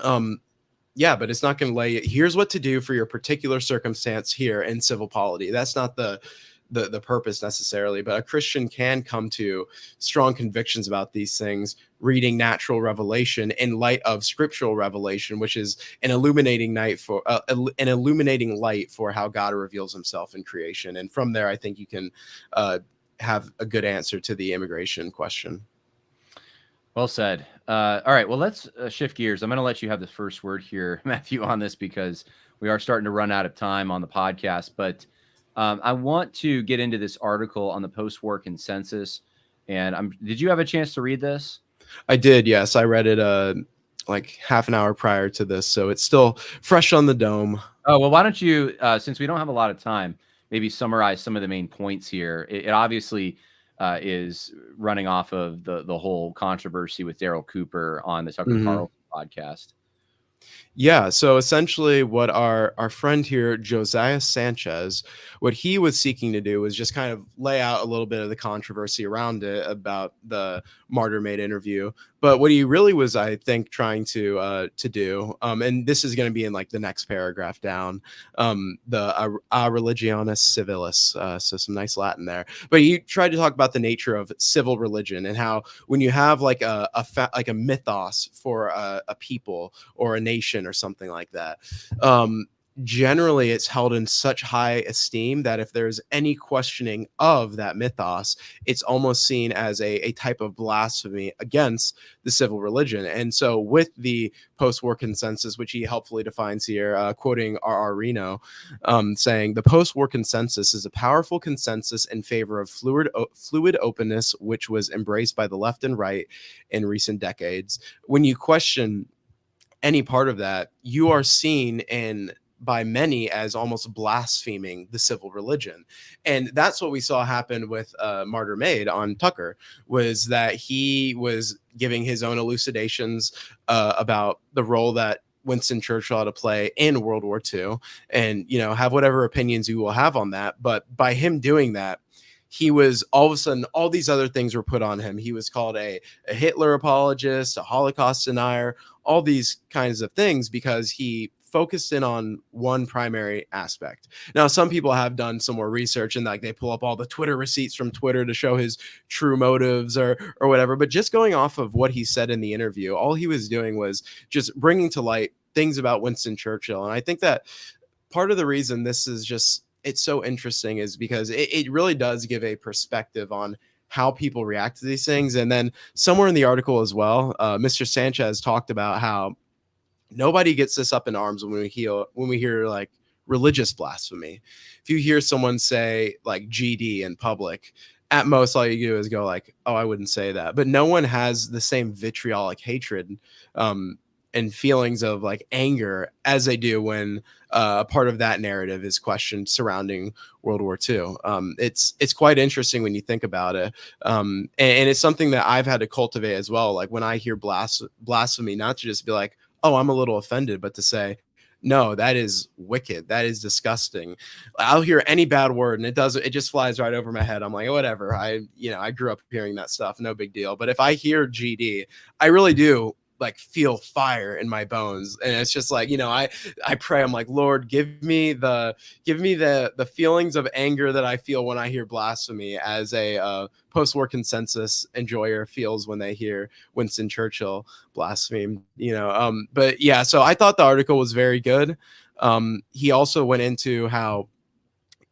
S13: Yeah, but it's not going to lay it. Here's what to do for your particular circumstance here in civil polity. That's not the purpose necessarily, but a Christian can come to strong convictions about these things, reading natural revelation in light of scriptural revelation, which is an illuminating light for how God reveals himself in creation. And from there, I think you can have a good answer to the immigration question.
S12: Well said. All right, well, let's shift gears. I'm going to let you have the first word here, Matthew, on this, because we are starting to run out of time on the podcast. But I want to get into this article on the post-war consensus. And did you have a chance to read this?
S13: I did, yes. I read it like half an hour prior to this, so it's still fresh on the dome.
S12: Oh, well, why don't you, since we don't have a lot of time, maybe summarize some of the main points here. It obviously is running off of the whole controversy with Daryl Cooper on the Tucker Carlson podcast.
S13: Yeah, so essentially what our friend here, Josiah Sanchez, what he was seeking to do was just kind of lay out a little bit of the controversy around it about the Martyr Made interview. But what he really was, I think, trying to do, and this is going to be in like the next paragraph down, the A Religionis Civilis, so some nice Latin there. But he tried to talk about the nature of civil religion and how when you have like a mythos for a people or a nation or something like that, generally it's held in such high esteem that if there's any questioning of that mythos, it's almost seen as a type of blasphemy against the civil religion. And so with the post-war consensus, which he helpfully defines here, quoting R.R. Reno, saying the post-war consensus is a powerful consensus in favor of fluid openness, which was embraced by the left and right in recent decades. When you question any part of that, you are seen by many as almost blaspheming the civil religion. And that's what we saw happen with Martyr Made on Tucker, was that he was giving his own elucidations about the role that Winston Churchill had to play in World War II, and, you know, have whatever opinions you will have on that. But by him doing that, he was all of a sudden, all these other things were put on him. He was called a Hitler apologist, a Holocaust denier, all these kinds of things, because he focused in on one primary aspect. Now, some people have done some more research and like they pull up all the Twitter receipts from Twitter to show his true motives or whatever. But just going off of what he said in the interview, all he was doing was just bringing to light things about Winston Churchill. And I think that part of the reason this is just, it's so interesting is because it really does give a perspective on how people react to these things. And then somewhere in the article as well, Mr. Sanchez talked about how nobody gets this up in arms when we hear like religious blasphemy. If you hear someone say like GD in public, at most all you do is go like, oh, I wouldn't say that. But no one has the same vitriolic hatred and feelings of like anger as they do when a part of that narrative is questioned surrounding World War II. It's quite interesting when you think about it. And it's something that I've had to cultivate as well. Like when I hear blasphemy, not to just be like, oh, I'm a little offended, but to say, no, that is wicked. That is disgusting. I'll hear any bad word and it just flies right over my head. I'm like, whatever. I grew up hearing that stuff. No big deal. But if I hear GD, I really do like feel fire in my bones. And it's just like, I pray, I'm like, Lord, give me the feelings of anger that I feel when I hear blasphemy, as a post-war consensus enjoyer feels when they hear Winston Churchill blaspheme, but yeah, so I thought the article was very good. He also went into how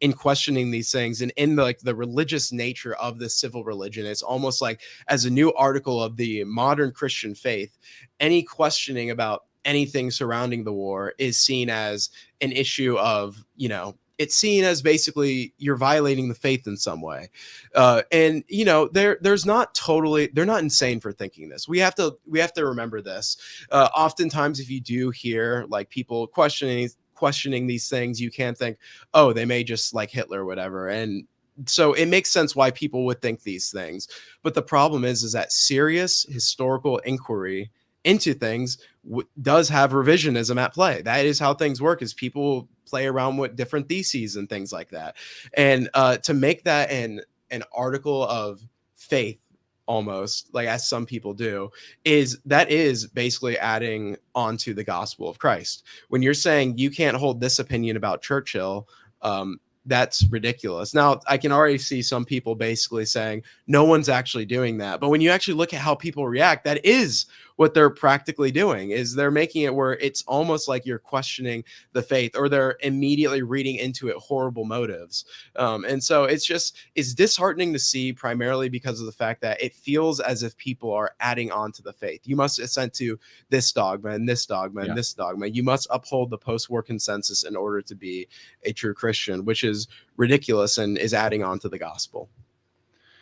S13: in questioning these things and in the religious nature of the civil religion. It's almost like as a new article of the modern Christian faith, any questioning about anything surrounding the war is seen as an issue of, it's seen as basically you're violating the faith in some way. And they're not insane for thinking this. We have to remember this. Oftentimes, if you do hear like people questioning these things, you can think, oh, they may just like Hitler or whatever. And so it makes sense why people would think these things. But the problem is that serious historical inquiry into things does have revisionism at play. That is how things work, is people play around with different theses and things like that. And to make that an article of faith, almost like as some people do, is basically adding onto the gospel of Christ. When you're saying you can't hold this opinion about Churchill, that's ridiculous. Now, I can already see some people basically saying no one's actually doing that. But when you actually look at how people react, that is what they're practically doing, is they're making it where it's almost like you're questioning the faith, or they're immediately reading into it horrible motives. And so it's disheartening to see, primarily because of the fact that it feels as if people are adding on to the faith. You must assent to this dogma and this dogma and this dogma. You must uphold the post-war consensus in order to be a true Christian, which is ridiculous and is adding on to the gospel.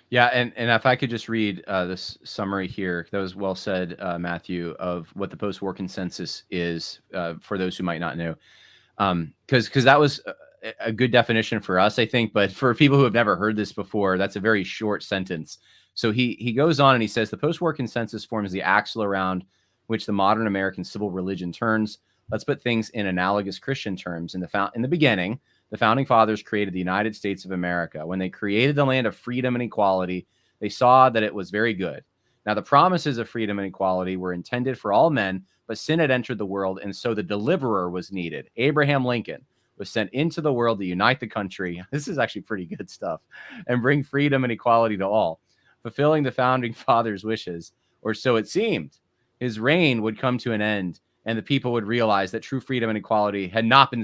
S12: Yeah, and if I could just read this summary here, that was well said, Matthew, of what the post-war consensus is, for those who might not know, because that was a good definition for us, I think, but for people who have never heard this before, that's a very short sentence. So he goes on and he says, the post-war consensus forms the axle around which the modern American civil religion turns. Let's put things in analogous Christian terms. In the beginning, the founding fathers created the United States of America. When they created the land of freedom and equality, they saw that it was very good. Now, the promises of freedom and equality were intended for all men, but sin had entered the world, and so the deliverer was needed. Abraham Lincoln was sent into the world to unite the country. This is actually pretty good stuff. And bring freedom and equality to all. Fulfilling the founding fathers' wishes, or so it seemed, his reign would come to an end, and the people would realize that true freedom and equality had not been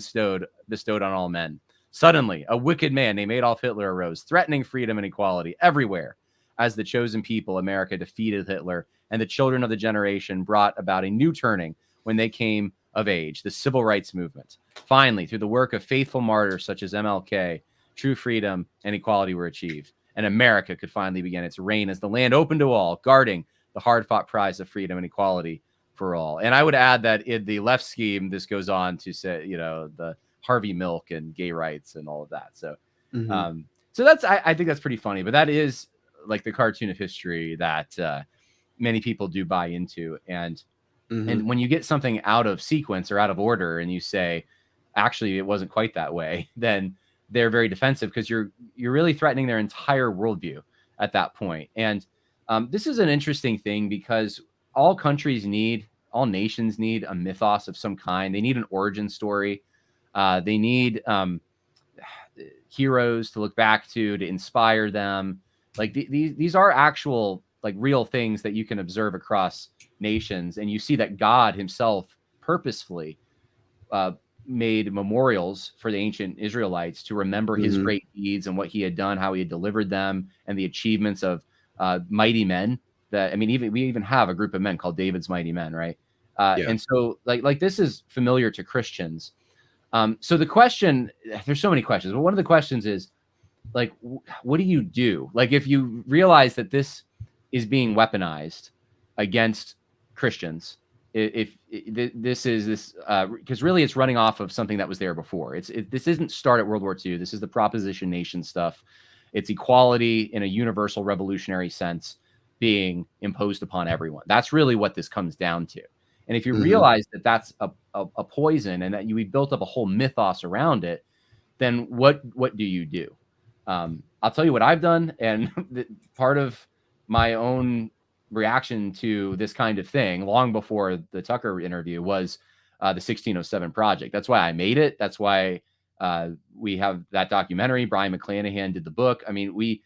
S12: bestowed on all men. Suddenly, a wicked man named Adolf Hitler arose, threatening freedom and equality everywhere. As the chosen people, America defeated Hitler, and the children of the generation brought about a new turning when they came of age, the civil rights movement. Finally, through the work of faithful martyrs such as MLK, true freedom and equality were achieved, and America could finally begin its reign as the land open to all, guarding the hard-fought prize of freedom and equality for all. And I would add that in the left scheme, this goes on to say, the Harvey Milk and gay rights and all of that. So, so that's, I think that's pretty funny, but that is like the cartoon of history that many people do buy into. And when you get something out of sequence or out of order, and you say, actually, it wasn't quite that way, then they're very defensive, because you're really threatening their entire worldview at that point. And this is an interesting thing, because all nations need a mythos of some kind. They need an origin story. They need heroes to look back to inspire them. Like these are actual, like, real things that you can observe across nations. And you see that God himself purposefully made memorials for the ancient Israelites to remember his great deeds and what he had done, how he had delivered them, and the achievements of mighty men. We even have a group of men called David's Mighty Men, right? And so like this is familiar to Christians. So the question, there's so many questions, but one of the questions is, like, what do you do? Like, if you realize that this is being weaponized against Christians, because really it's running off of something that was there before. This isn't start at World War II. This is the Proposition Nation stuff. It's equality in a universal revolutionary sense being imposed upon everyone. That's really what this comes down to. And if you realize that that's a poison, and that we built up a whole mythos around it, then what do you do? I'll tell you what I've done. And part of my own reaction to this kind of thing, long before the Tucker interview, was the 1607 Project. That's why I made it. That's why we have that documentary. Brian McClanahan did the book. I mean, we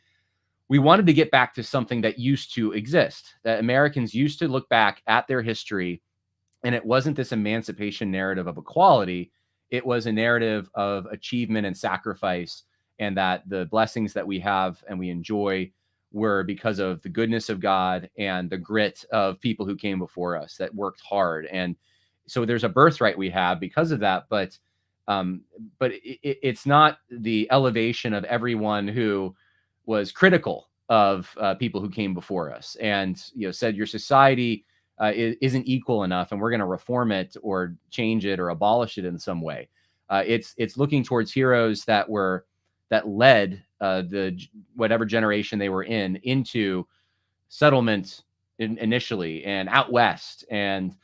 S12: wanted to get back to something that used to exist, that Americans used to look back at their history, and it wasn't this emancipation narrative of equality. It was a narrative of achievement and sacrifice and that the blessings that we have and we enjoy were because of the goodness of God and the grit of people who came before us that worked hard. And so there's a birthright we have because of that, but it's not the elevation of everyone who was critical of people who came before us and said your society isn't equal enough and we're going to reform it or change it or abolish it in some way. It's looking towards heroes that led the whatever generation they were into settlement initially and out west and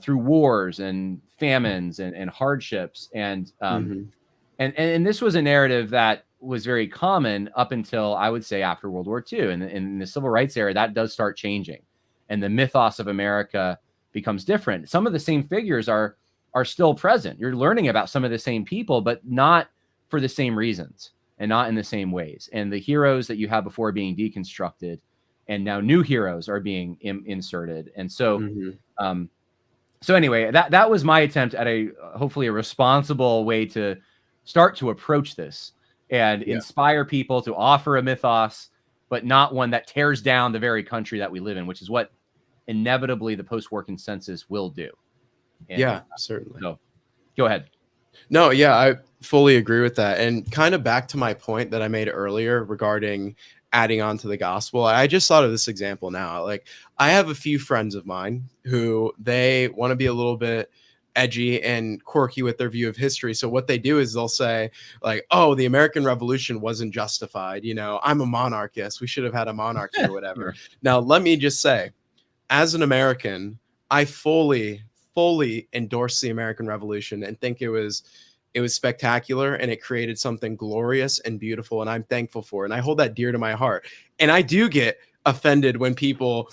S12: through wars and famines and hardships and this was a narrative that was very common up until I would say after World War II. And in the civil rights era, that does start changing, and the mythos of America becomes different. Some of the same figures are still present. You're learning about some of the same people, but not for the same reasons and not in the same ways. And the heroes that you had before are being deconstructed, and now new heroes are being inserted. And so, so anyway, that was my attempt at hopefully a responsible way to start to approach this and inspire people to offer a mythos, but not one that tears down the very country that we live in, which is what inevitably the post-war consensus will do. And,
S13: certainly.
S12: So go ahead.
S13: No, yeah, I fully agree with that. And kind of back to my point that I made earlier regarding adding on to the gospel. I just thought of this example now. Like, I have a few friends of mine who they want to be a little bit edgy and quirky with their view of history. So what they do is they'll say like, oh, the American Revolution wasn't justified. I'm a monarchist. We should have had a monarchy or whatever. Now, let me just say, as an American, I fully endorse the American Revolution and think it was spectacular, and it created something glorious and beautiful, and I'm thankful for it. And I hold that dear to my heart. And I do get offended when people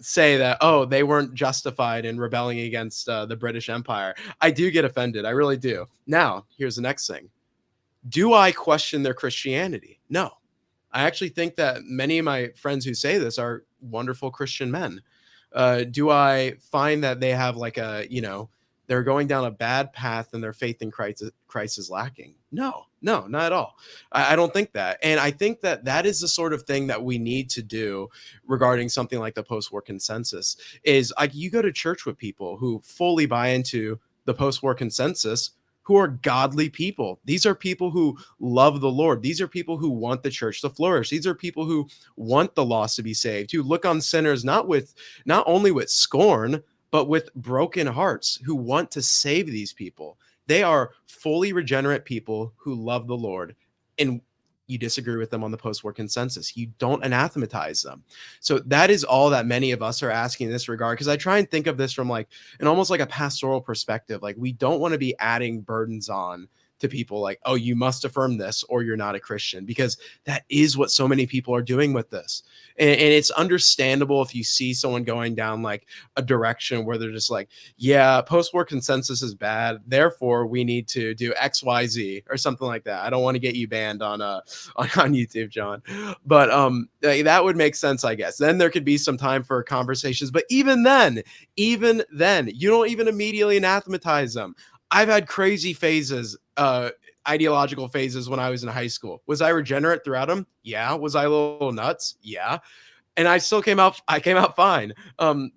S13: say that, oh, they weren't justified in rebelling against the British Empire. I do get offended. I really do. Now, here's the next thing. Do I question their Christianity? No. I actually think that many of my friends who say this are wonderful Christian men. Do I find that they have like they're going down a bad path and their faith in Christ is lacking? No, not at all. I don't think that. And I think that is the sort of thing that we need to do regarding something like the post-war consensus is like you go to church with people who fully buy into the post-war consensus, who are godly people. These are people who love the Lord. These are people who want the church to flourish. These are people who want the lost to be saved, who look on sinners not only with scorn, but with broken hearts, who want to save these people. They are fully regenerate people who love the Lord. And you disagree with them on the post-war consensus. You don't anathematize them. So that is all that many of us are asking in this regard, because I try and think of this from like an almost like a pastoral perspective. Like, we don't want to be adding burdens on to people like, oh, you must affirm this or you're not a Christian, because that is what so many people are doing with this. And it's understandable if you see someone going down like a direction where they're just like, yeah, post-war consensus is bad, therefore we need to do X, Y, Z or something like that. I don't want to get you banned on YouTube, John, but that would make sense, I guess. Then there could be some time for conversations, but even then, you don't even immediately anathematize them. I've had crazy phases, ideological phases when I was in high school. Was I regenerate throughout them? Yeah. Was I a little nuts? Yeah. And I came out fine.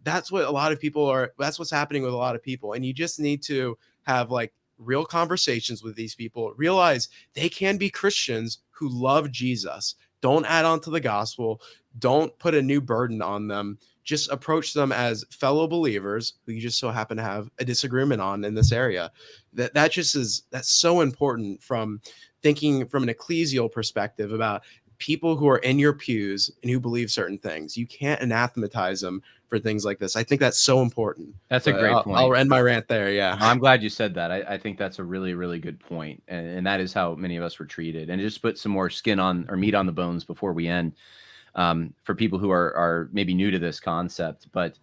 S13: That's what a lot of people are. That's what's happening with a lot of people. And you just need to have like real conversations with these people. Realize they can be Christians who love Jesus. Don't add on to the gospel. Don't put a new burden on them. Just approach them as fellow believers who you just so happen to have a disagreement on in this area. That's so important from thinking from an ecclesial perspective about people who are in your pews and who believe certain things. You can't anathematize them for things like this. I think that's so important.
S12: That's a great point.
S13: I'll end my rant there. Yeah.
S12: I'm glad you said that. I think that's a really, really good point. And that is how many of us were treated. And just put some more skin on or meat on the bones before we end. For people who are maybe new to this concept, but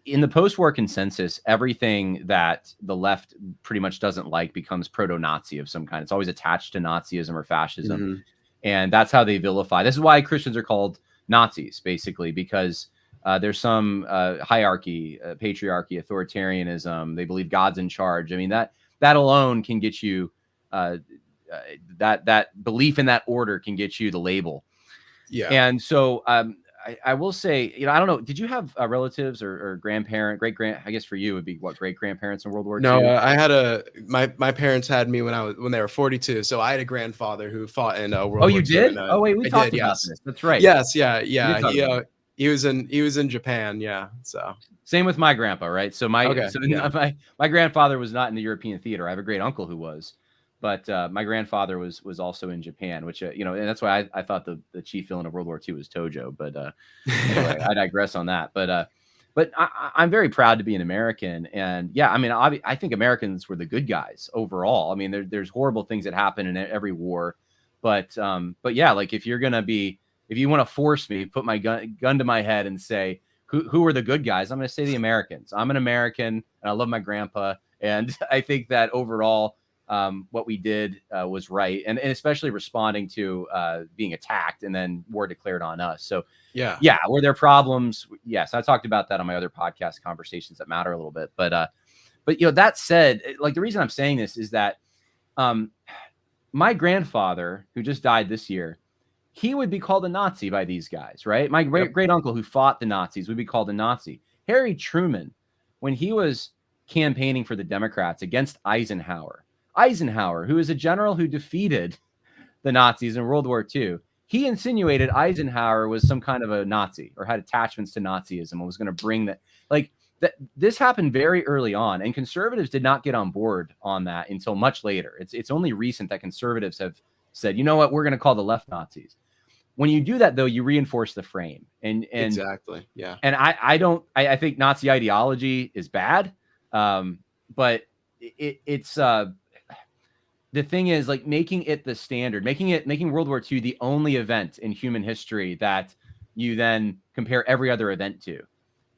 S12: in the post-war consensus, everything that the left pretty much doesn't like becomes proto-Nazi of some kind. It's always attached to Nazism or fascism, and that's how they vilify. This is why Christians are called Nazis, basically, because there's some hierarchy, patriarchy, authoritarianism. They believe God's in charge. I mean, that alone can get you that belief in that order can get you the label.
S13: Yeah.
S12: And so I will say, I don't know, did you have relatives or I guess for you would be what, great grandparents in World War II?
S13: No, I had my parents had me when they were 42. So I had a grandfather who fought in World War II.
S12: Oh, you did?
S13: And,
S12: Oh, wait, we
S13: I
S12: talked
S13: did,
S12: about
S13: yes.
S12: this. That's right.
S13: Yes, yeah. He was in Japan. Yeah. So
S12: same with my grandpa, right? So my grandfather was not in the European theater. I have a great uncle who was, but my grandfather was also in Japan, which and that's why I thought the chief villain of World War II was Tojo. But anyway, I digress on that. But I'm very proud to be an American, and I think Americans were the good guys overall. I mean, there's horrible things that happen in every war, but yeah, like if you want to force me, put my gun to my head and say who are the good guys, I'm going to say the Americans. I'm an American, and I love my grandpa, and I think that overall, what we did was right, and especially responding to being attacked and then war declared on us. So yeah, were there problems? Yes, I talked about that on my other podcast, Conversations That Matter, a little bit. But that said, like the reason I'm saying this is that my grandfather, who just died this year, he would be called a Nazi by these guys, right? My great uncle who fought the Nazis would be called a Nazi. Harry Truman, when he was campaigning for the Democrats against Eisenhower, who is a general who defeated the Nazis in World War II, he insinuated Eisenhower was some kind of a Nazi or had attachments to Nazism and was going to bring that. This happened very early on, and conservatives did not get on board on that until much later. It's only recent that conservatives have said, you know what, we're going to call the left Nazis. When you do that, though, you reinforce the frame. And
S13: exactly, yeah.
S12: And I think Nazi ideology is bad, but it's the thing is, like, making it the standard, making World War II the only event in human history that you then compare every other event to,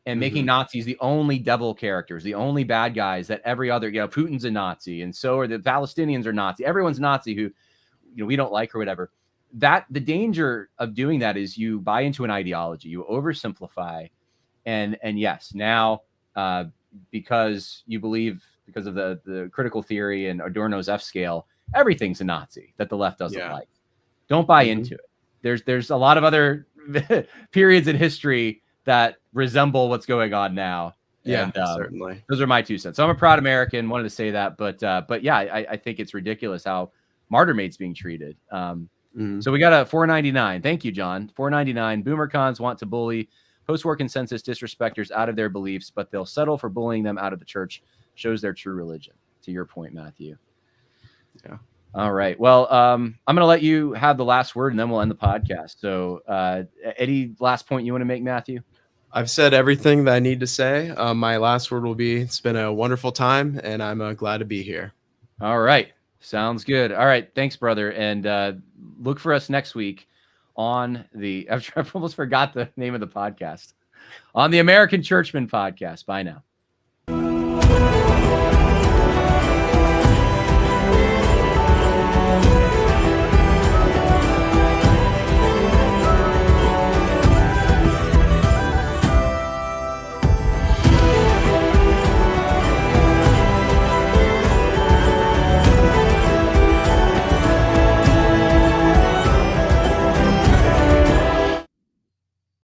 S12: and making Nazis the only devil characters, the only bad guys that every other, Putin's a Nazi, and so are the Palestinians are Nazi. Everyone's Nazi who, we don't like or whatever. That the danger of doing that is you buy into an ideology, you oversimplify, and yes, now because you believe, because of the critical theory and Adorno's F scale, everything's a Nazi that the left doesn't like. Don't buy into it. There's a lot of other periods in history that resemble what's going on now.
S13: Yeah,
S12: and,
S13: certainly.
S12: Those are my 2 cents. So I'm a proud American. Wanted to say that, but yeah, I think it's ridiculous how Martyrmate's being treated. So we got a $4.99. Thank you, John. $4.99. Boomer cons want to bully post-war consensus disrespecters out of their beliefs, but they'll settle for bullying them out of the church. Shows their true religion. To your point, Matthew.
S13: Yeah.
S12: All right. Well, I'm going to let you have the last word, and then we'll end the podcast. So, any last point you want to make, Matthew?
S13: I've said everything that I need to say. My last word will be, it's been a wonderful time, and I'm glad to be here.
S12: All right. Sounds good. All right. Thanks, brother. And look for us next week on I've almost forgot the name of the podcast, on the American Churchman podcast. Bye now.